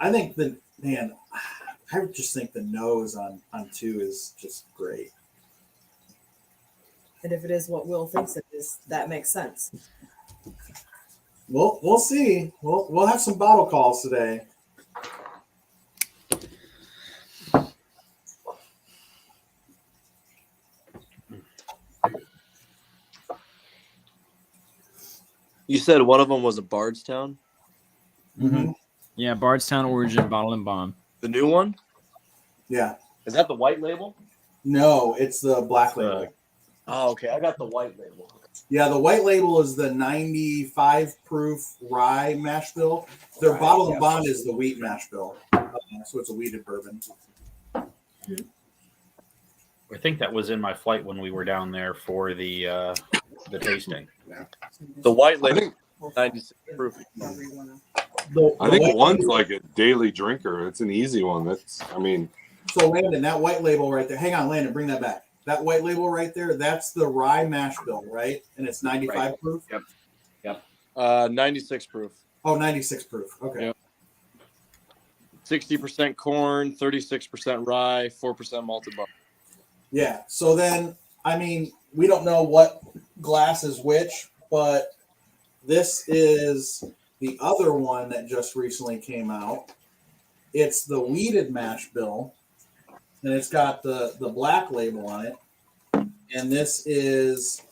I think I just think the nose on 2 is just great. And if it is what Will thinks it is, that makes sense. We'll see. We'll have some bottle calls today. You said one of them was a Bardstown? Mm-hmm. Yeah, Bardstown Origin Bottle and Bond. The new one? Yeah. Is that the white label? No, it's the black label. Oh, okay. I got the white label. Yeah, the white label is the 95 proof rye mash bill. Their bottle and bond is the wheat mash bill. So it's a wheated bourbon. I think that was in my flight when we were down there for the tasting. The white I label, think 96 proof. I think one's like a daily drinker. It's an easy one. So Landon, that white label right there. Hang on, Landon, bring that back. That white label right there, that's the rye mash bill, right? And it's 95 Right. proof? Yep. 96 proof. Oh, 96 proof. Okay. Yep. 60% corn, 36% rye, 4% malted barley. Yeah. So then, I mean, we don't know what glass is which, but this is the other one that just recently came out. It's the wheated mash bill, and it's got the black label on it. And this is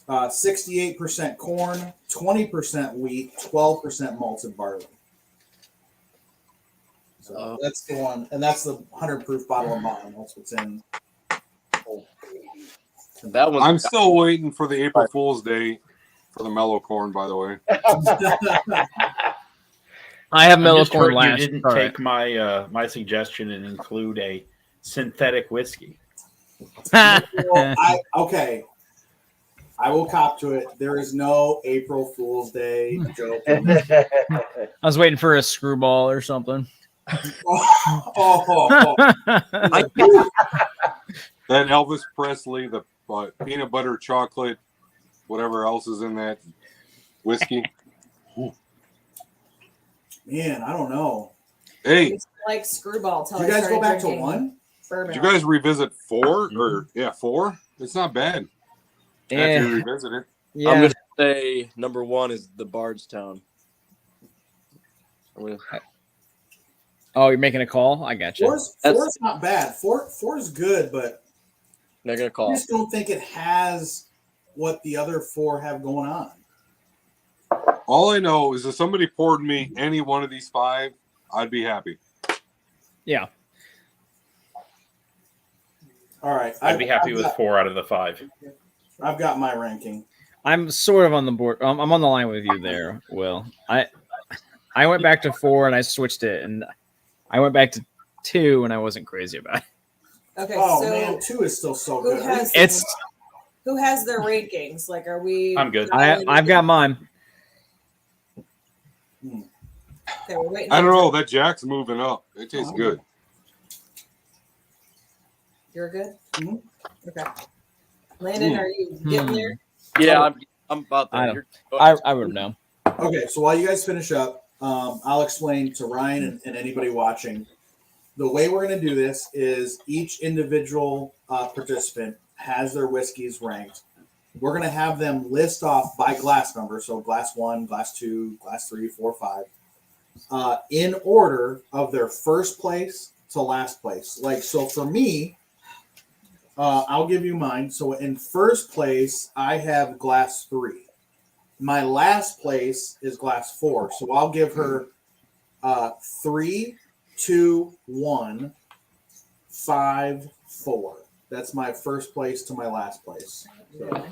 68% corn, 20% wheat, 12% malted barley. So that's the one, and that's the 100 proof bottle of bond. That's what's in. That one. I'm still waiting for the April Fool's Day for the mellow corn, by the way. I have I'm mellow just corn hurt last. you didn't All take my my suggestion and include a synthetic whiskey. right. Well, okay. I will cop to it. There is no April Fool's Day joke. I was waiting for a screwball or something. Oh. That Elvis Presley, the peanut butter chocolate, whatever else is in that whiskey. Man, I don't know. Hey, It's like screwball. Till Did you I guys go started back to drinking one? Bourbon. did you guys revisit 4? Or yeah, 4? It's not bad. After you Yeah. revisit it. Yeah. I'm gonna say number 1 is the Bardstown. Oh, you're making a call? I got you. Four's not bad. Four's good, but Not gonna I call. just don't think it has what the other 4 have going on. All I know is if somebody poured me any one of these 5, I'd be happy. Yeah. All right. I'd be happy with 4 out of the 5. I've got my ranking. I'm sort of on the board. I'm on the line with you there, Will. I went back to 4 and I switched it, and I went back to 2 and I wasn't crazy about it. Okay, Oh so man, 2 is still so who good. has who has their rankings? Like, are we? I'm good. I've got mine. Okay, we're waiting. I don't on- know. That Jack's moving up. It tastes good. You're good. Mhm. Okay. Landon, are you getting there? Yeah, I'm about I there. don't- Go ahead. I would know. Okay, so while you guys finish up, I'll explain to Ryan and anybody watching. The way we're going to do this is each individual participant has their whiskeys ranked. We're going to have them list off by glass number, so glass 1, glass 2, glass 3, 4, 5, in order of their first place to last place. Like, so for me, I'll give you mine. So in first place, I have glass 3. My last place is glass 4. So I'll give her 3, 2, 1, 5, 4. That's my first place to my last place. So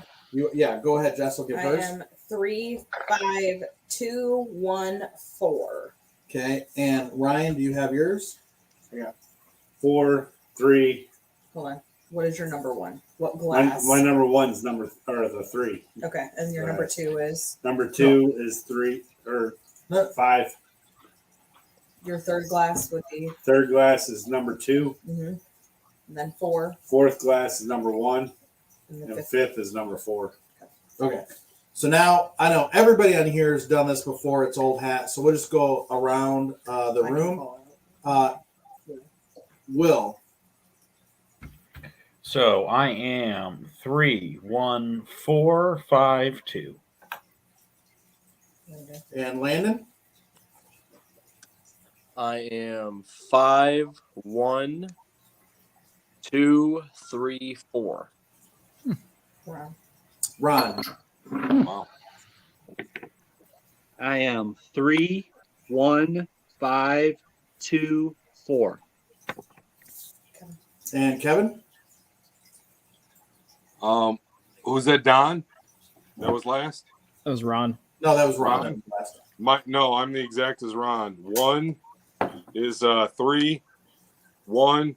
go ahead, Jess. I'll give I hers. am 3, 5, 2, 1, 4. Okay, and Ryan, do you have yours? 4, 3. Hold on. What is your number 1? What My, glass? my number 1's the 3. Okay, and your number 2 is Number 2 is 3 or No. 5. your third glass would be, Third glass is number 2. and then 4, Fourth glass is number 1. and the And fifth. fifth is number 4. Okay. So now I know everybody on here has done this before. It's old hat. So we'll just go around the I can room. call Will. So I am 3, 1, 4, 5, 2. it. And Landon. I am 5, 1, 2, 3, 4. Wow. Ron. Wow. I am 3, 1, 5, 2, 4. And Kevin. Who's that, Don? That was last. That was Ron. No, that was Ron. Ron. That was last time. No, I'm the exact as Ron. 1 is 3, 1,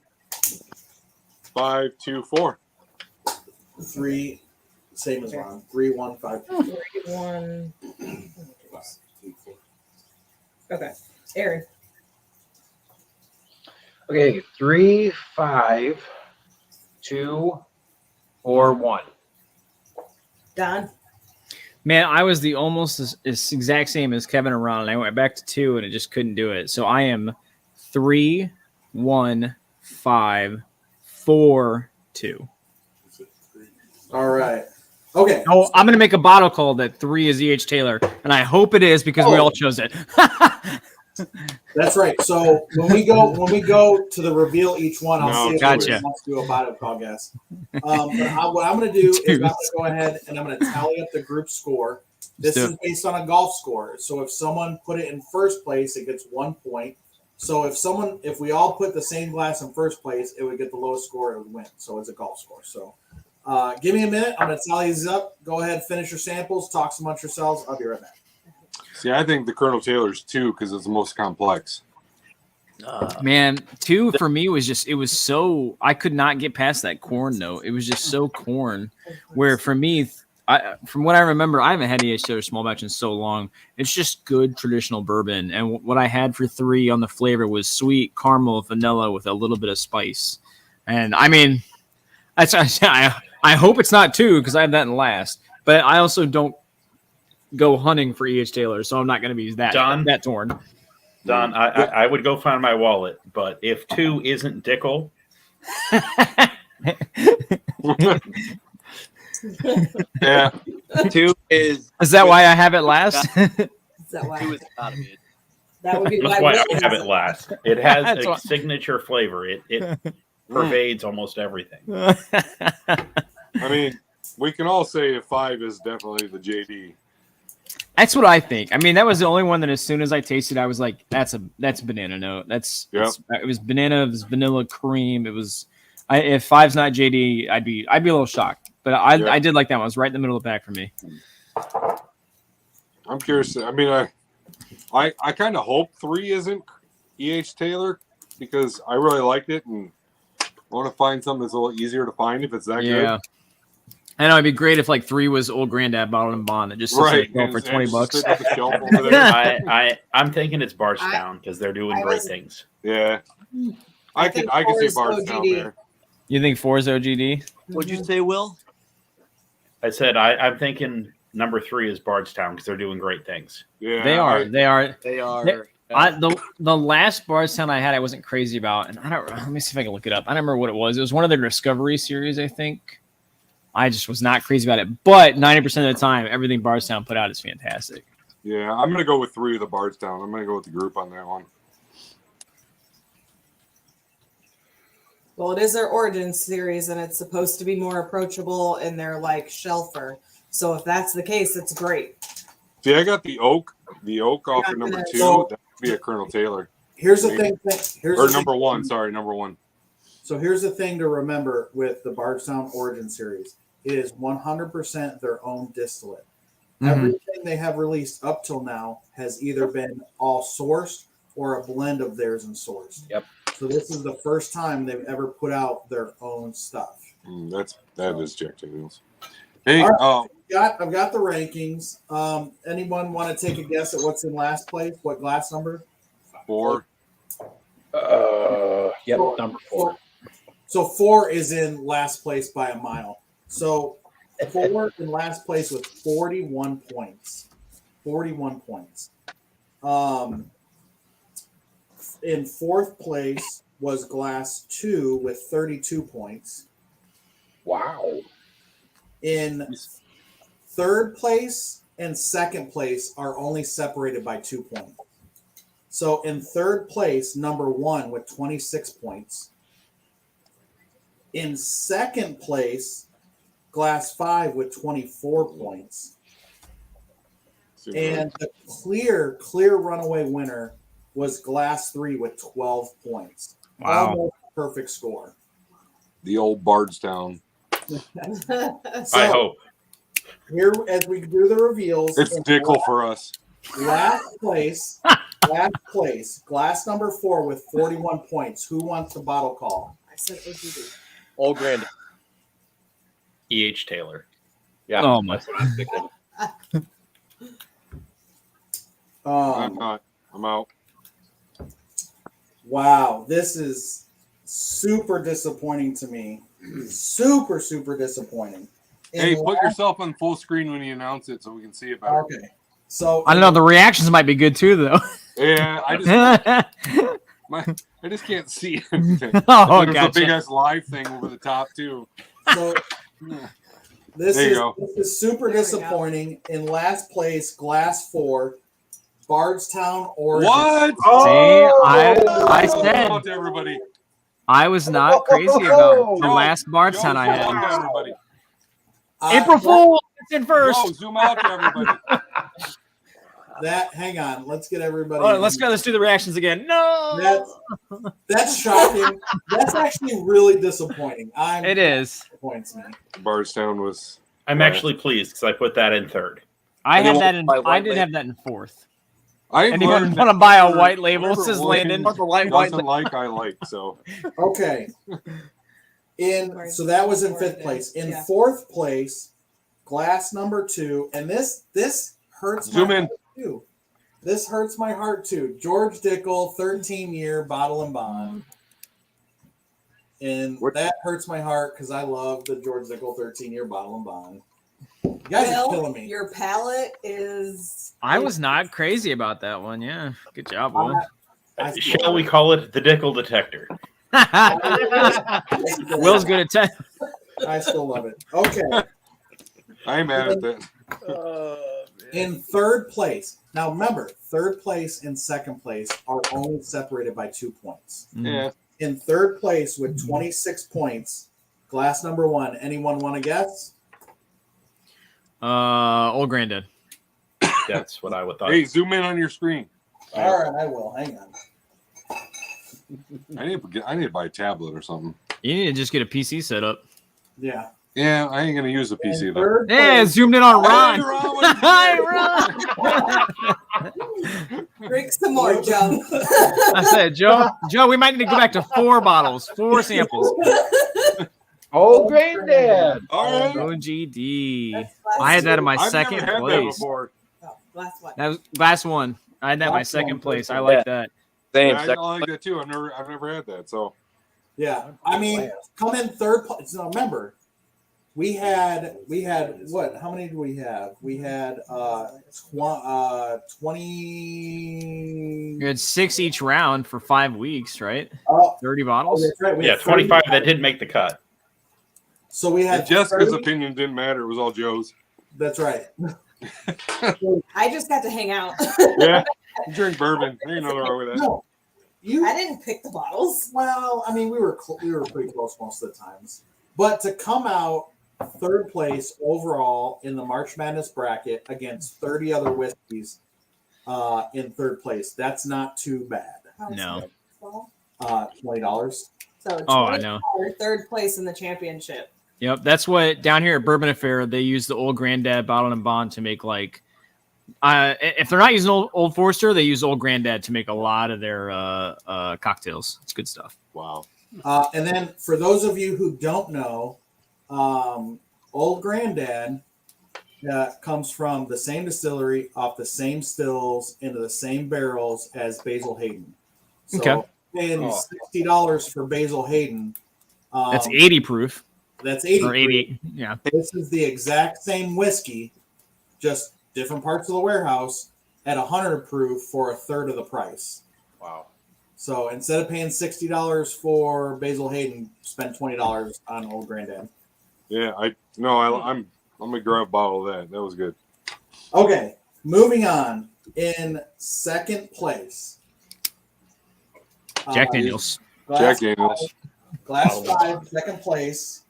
5, 2, 4. 3, same as Ron. 3, 1, 5. 3, 1. Okay. Aaron. Okay, 3, 5, 2, 4, 1. Don. Man, I was the almost as exact same as Kevin and Ron, and I went back to 2, and it just couldn't do it. So I am 3, 1, 5, 4, 2. All right. Okay. Oh, I'm gonna make a bottle call that 3 is E.H. Taylor, and I hope it is because we all chose it. That's right. So when we go to the reveal each one, I'll see if gotcha. anyone wants to do a bottle call guess. What I'm going to do is I'm going to go ahead and I'm going to tally up the group score. This Let's do is based on a golf score. So if someone put it in first place, it gets 1 point. So if we all put the same glass in first place, it would get the lowest score. It would win. So it's a golf score. So give me a minute. I'm going to tally these up. Go ahead, finish your samples, talk amongst yourselves. I'll be right back. See, I think the Colonel Taylor's 2 because it's the most complex. Man, 2 for me was just, it was so, I could not get past that corn note. It was just so corn. Where for me, from what I remember, I haven't had E.H. Taylor small batch in so long. It's just good traditional bourbon. And what I had for 3 on the flavor was sweet caramel vanilla with a little bit of spice. And I mean, I hope it's not 2 because I have that in last. But I also don't go hunting for E.H. Taylor, so I'm not going to be that torn. Don, I would go find my wallet, but if 2 isn't Dickel, yeah, 2 is. Is that why I have it last? Is that why? 2 is not a bit. That would be that's why I Whitney have is. it last. It has That's a why- signature flavor. It pervades almost everything. I mean, we can all say 5 is definitely the JD. That's what I think. I mean, that was the only one that as soon as I tasted, I was like, that's banana note. It was banana, it was vanilla cream. It was if 5's not JD, I'd be a little shocked. But I did like that one. It was right in the middle of the pack for me. I'm curious. I mean, I kind of hope 3 isn't E.H. Taylor because I really liked it and I want to find something that's a little easier to find if it's that good. I know it'd be great if like 3 was Old Granddad Bottled and Bond that just sits Right. there for $20. Sit on the shelf over there. I'm thinking it's Bardstown because they're doing great things. Yeah. I could think see 4 is Bardstown OGD. there. You think 4 is OGD? What'd you say, Will? I said I'm thinking number 3 is Bardstown because they're doing great things. Yeah. They are. They are. The last Bardstown I had, I wasn't crazy about, and let me see if I can look it up. I don't remember what it was. It was one of their Discovery series, I think. I just was not crazy about it, but 90% of the time, everything Bardstown put out is fantastic. Yeah, I'm going to go with 3 of the Bardstown. I'm going to go with the group on that one. Well, it is their origin series, and it's supposed to be more approachable, and they're like shelfer. So if that's the case, it's great. See, I got the oak off of number 2. So- That would be a Colonel Taylor. Here's the thing. Or number 1. Sorry, number 1. So here's the thing to remember with the Bardstown Origin Series. It is 100% their own distillate. Mhm. Everything they have released up till now has either been all sourced or a blend of theirs and sourced. Yep. So this is the first time they've ever put out their own stuff. That is Jack Daniels. Hey, All I've got the rankings. Anyone want to take a guess at what's in last place? What glass number? 4. Yep, number 4. So 4 is in last place by a mile. So 4 in last place with 41 points. 41 points. In fourth place was Glass 2 with 32 points. Wow. In third place and second place are only separated by 2 points. So in third place, number 1 with 26 points. In second place, Glass 5 with 24 points. And the clear runaway winner was Glass 3 with 12 points. Wow. Almost perfect score. The old Bardstown. I hope. here as we do the reveals. It's in Dickel for us. last place, glass number 4 with 41 points. Who wants the bottle call? I said OGD. Old Grandad. E.H. Taylor. Yeah. Oh my. That's what I'm thinking. I'm not. I'm out. Wow, this is super disappointing to me. Super disappointing. Hey, In put last- yourself on full screen when you announce it so we can see it better. Okay. So I don't know. The reactions might be good too, though. Yeah, I just can't see anything. Oh, There's a gotcha. big ass live thing over the top too. So this There you is go. this is super There we go. disappointing. In last place, glass 4, Bardstown, Oregon. What? I Shout said out to everybody. I was not crazy about the Joe, last Bardstown Joe, I zoom out had. to everybody. April Fool, it's in first. Joe, zoom out to everybody. Hang on, let's get everybody. Hold on, let's go. Let's do the reactions again. No, That's shocking. That's actually really disappointing. it is. Disappoints me. Bardstown was. I'm actually pleased because I put that in third. I And had then that in. my I white did label. have that in fourth. I Anyone learned want to that buy a whatever- white label? whatever Says Williams Landon. Want the light white doesn't like, I like. So Okay. So that was in 5th place. In Yeah. 4th place, glass number 2, and this hurts. Zoom my in. heart too. This hurts my heart too. George Dickel, 13-year bottle and bond, and What- that hurts my heart because I love the George Dickel 13-year bottle and bond. You guys are killing me. Your palate is. I was not crazy about that one. Yeah, good job, Will. I still Shall love we it. call it the Dickel detector? Will's good at 10. I still love it. Okay. I ain't mad at that. In 3rd place. Now remember, 3rd place and 2nd place are only separated by 2 points. Yeah. In 3rd place with 26 points, glass number 1. Anyone want to guess? Old Granddad. That's what I would thought. Hey, zoom in on your screen. All right, I will. Hang on. I need to buy a tablet or something. You need to just get a PC set up. Yeah. Yeah, I ain't gonna use a PC In though. 3rd Yeah, place, zoomed in on Hey, Ron. Ron, what Hi, Ron. Drink some more, Joe. I said, Joe, we might need to go back to 4 bottles, 4 samples. Old Granddad. All right. OGD. I had that in my I've second never had that place. before. Last one. That was last one. I had that in my Last second one. place. I like that. Same. I second like that too. I've never had that. So Yeah. I mean, come in 3rd place. Now remember, we had what? How many do we have? We had 20. You had 6 each round for 5 weeks, right? Oh, 30 oh, bottles. that's right. We Yeah, had 25 30. that didn't make the cut. So we had Jessica's 30. opinion didn't matter. It was all Joe's. That's right. I just got to hang out. Yeah. You drink bourbon. Ain't nothing wrong with that. No, you. I didn't pick the bottles. Well, I mean, we were pretty close most of the times, but to come out 3rd place overall in the March Madness bracket against 30 other whiskeys in 3rd place, that's not too bad. No. $20. So Oh, I know. 3rd place in the championship. Yep, that's what down here at Bourbon Affair they use the Old Granddad bottle and bond to make like. If they're not using Old Forester, they use Old Granddad to make a lot of their cocktails. It's good stuff. Wow. And then for those of you who don't know, Old Granddad comes from the same distillery, off the same stills, into the same barrels as Basil Hayden. So Okay. paying $60 for Basil Hayden. That's 80 proof That's 80. or 88. Yeah. This is the exact same whiskey, just different parts of the warehouse at 100 proof for 1/3 of the price. Wow. So instead of paying $60 for Basil Hayden, spend $20 on Old Granddad. Yeah. I'm gonna grab a bottle of that. That was good. Okay, moving on. In 2nd place, Jack Daniels. Jack Daniels. Glass 5, 2nd place.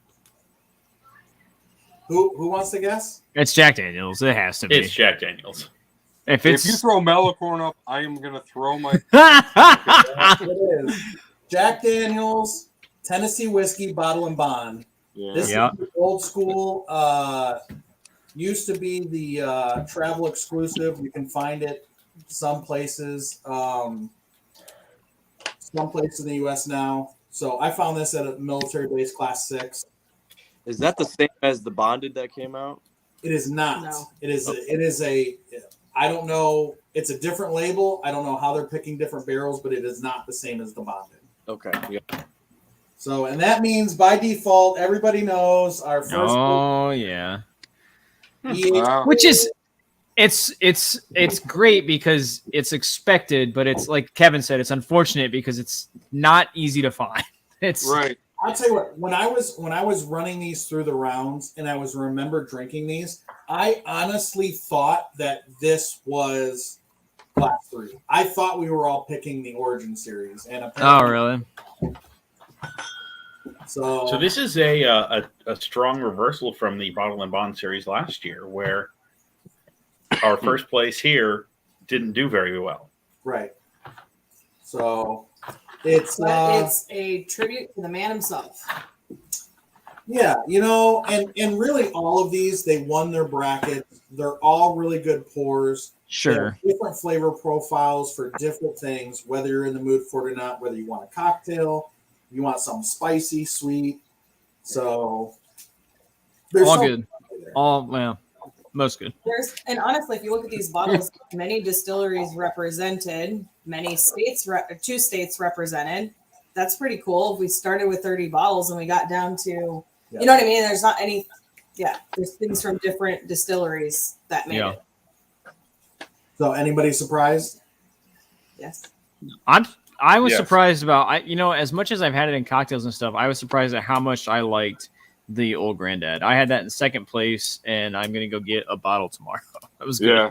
Who wants to guess? It's Jack Daniels. It has to be. It's Jack Daniels. If If it's you throw Melicorn up, I am gonna throw my. It is Jack Daniels Tennessee whiskey bottle and bond. Yeah. This Yeah. is the old school used to be the travel exclusive. You can find it some places in the U.S. now. So I found this at a military base, Class 6. Is that the same as the bonded that came out? It is not. No. It is a. I don't know. It's a different label. I don't know how they're picking different barrels, but it is not the same as the bonded. Okay. Yeah. So, and that means by default, everybody knows our first. Oh yeah. EH Which is it's great because it's expected, but it's like Kevin said, it's unfortunate because it's not easy to find. It's Right. I'll tell you what. When I was running these through the rounds, and I remember drinking these, I honestly thought that this was Class 3. I thought we were all picking the Origin series, and oh apparently, really? So this is a strong reversal from the Bottle and Bond series last year, where our first place here didn't do very well. right. So it's But it's a tribute to the man himself. yeah, and really all of these they won their brackets. They're all really good pours. They Sure. have different flavor profiles for different things, whether you're in the mood for it or not, whether you want a cocktail, you want something spicy, sweet. So All something good. there. All well, most good. And honestly, if you look at these bottles, many distilleries represented, many states, 2 states represented. That's pretty cool. If we started with 30 bottles and we got down to, you know what I mean? There's not any, there's things from different distilleries that made Yeah. it. So anybody surprised? Yes. I was Yes. surprised about as much as I've had it in cocktails and stuff, I was surprised at how much I liked the Old Granddad. I had that in second place, and I'm gonna go get a bottle tomorrow. That was good. Yeah.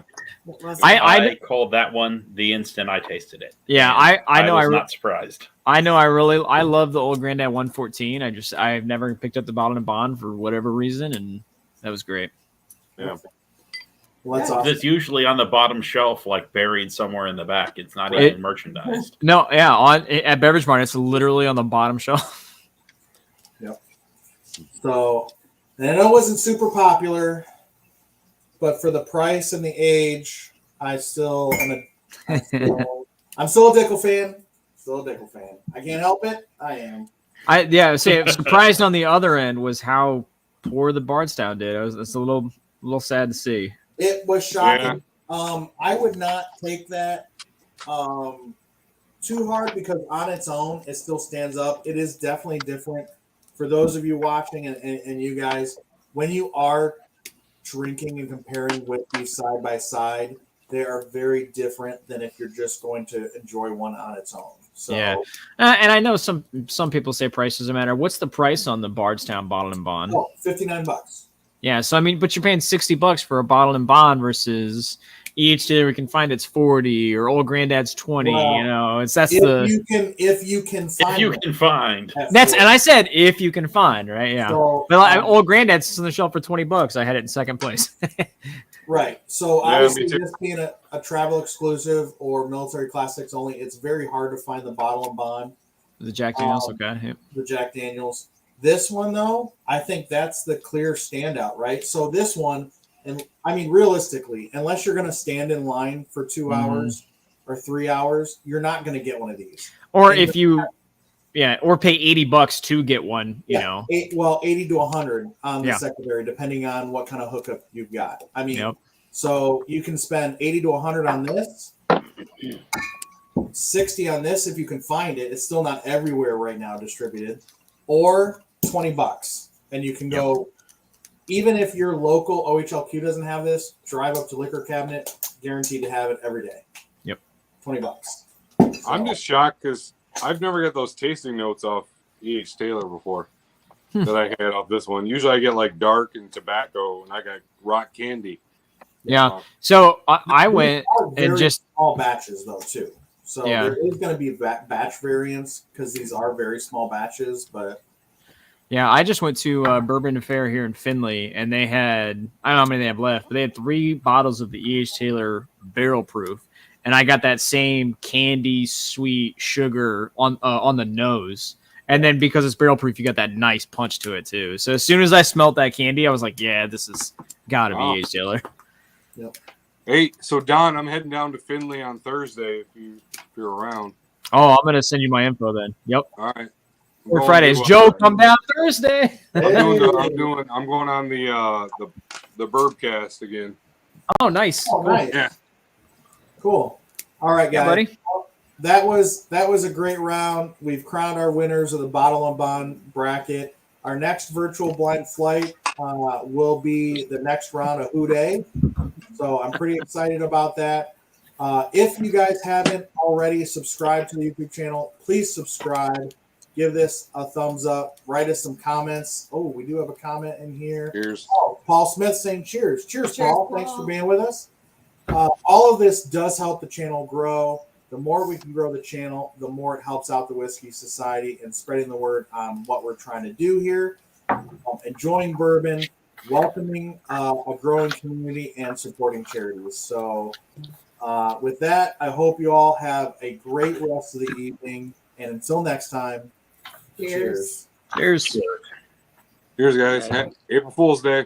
It was- I called that one the instant I tasted it. Yeah, And I know. was not surprised. I know. I love the Old Granddad 114. I've never picked up the Bottle and Bond for whatever reason, and that was great. Yeah. Well, that's awesome. It's usually on the bottom shelf, like buried somewhere in the back. It's not It- even merchandised. No, yeah, at Beverage Mart, it's literally on the bottom shelf. So, and I know it wasn't super popular, but for the price and the age, I still am I'm still a Dickel fan. Still a Dickel fan. I can't help it. I am. Surprised on the other end was how poor the Bardstown did. It's a little sad to see. It was shocking. I would not take that too hard because on its own, it still stands up. It is definitely different. For those of you watching and you guys, when you are drinking and comparing with these side by side, they are very different than if you're just going to enjoy one on its own. So Yeah. And I know some people say price doesn't matter. What's the price on the Bardstown Bottle and Bond? $59. Yeah, so I mean, but you're paying $60 for a Bottle and Bond versus each day we can find it's 40 or Old Granddad's 20. Well, if you can find and I said if you can find, right? Yeah. So, But Old Granddad's on the shelf for $20. I had it in second place. Right. So Yeah, obviously, me too. this being a travel exclusive or military classics only, it's very hard to find the Bottle and Bond, The Jack Daniels, okay. Yeah. the Jack Daniels. This one, though, I think that's the clear standout, right? So this one, and I mean, realistically, unless you're going to stand in line for 2 hours or 3 hours, you're not going to get one of these. Or And if you, or pay $80 to get one, you know. 80 to 100 on the Yeah. secondary, depending on what kind of hookup you've got. I mean, Yep. so you can spend 80 to 100 on this, 60 on this if you can find it. It's still not everywhere right now distributed, or $20, and you can go. Even if your local OHLQ doesn't have this, drive up to Liquor Cabinet, guaranteed to have it every day. Yep. $20. I'm just shocked because I've never got those tasting notes off E.H. Taylor before that I had off this one. Usually I get like dark and tobacco, and I got rock candy. Yeah. So I went These are very and just small batches though too. So Yeah. there is going to be batch variants because these are very small batches, but Yeah, I just went to Bourbon Affair here in Findlay, and they had, I don't know how many they have left, but they had 3 bottles of the E.H. Taylor Barrel Proof, and I got that same candy, sweet sugar on the nose. And then because it's barrel proof, you got that nice punch to it too. So as soon as I smelt that candy, I was like, yeah, this is Gotta be Wow. Ace Taylor. Hey, so Don, I'm heading down to Findlay on Thursday if you're around. Oh, I'm gonna send you my info then. Yep. All right. Or Fridays. Joe, come down Thursday. I'm going on the Burbcast again. Oh, nice. Oh, nice. Yeah. Cool. All right, Yeah, guys. buddy. That was a great round. We've crowned our winners of the Bottle and Bond bracket. Our next virtual blind flight will be the next round of Who Day. So I'm pretty excited about that. If you guys haven't already subscribed to the YouTube channel, please subscribe. Give this a thumbs up. Write us some comments. Oh, we do have a comment in here. Cheers. Oh, Paul Smith saying cheers. Cheers, Cheers, Paul. Paul. Thanks for being with us. All of this does help the channel grow. The more we can grow the channel, the more it helps out the Whiskey Society and spreading the word on what we're trying to do here. Enjoying bourbon, welcoming a growing community, and supporting charities. So with that, I hope you all have a great rest of the evening. And until next time, Cheers. cheers. Cheers. Cheers, guys. April Fool's Day.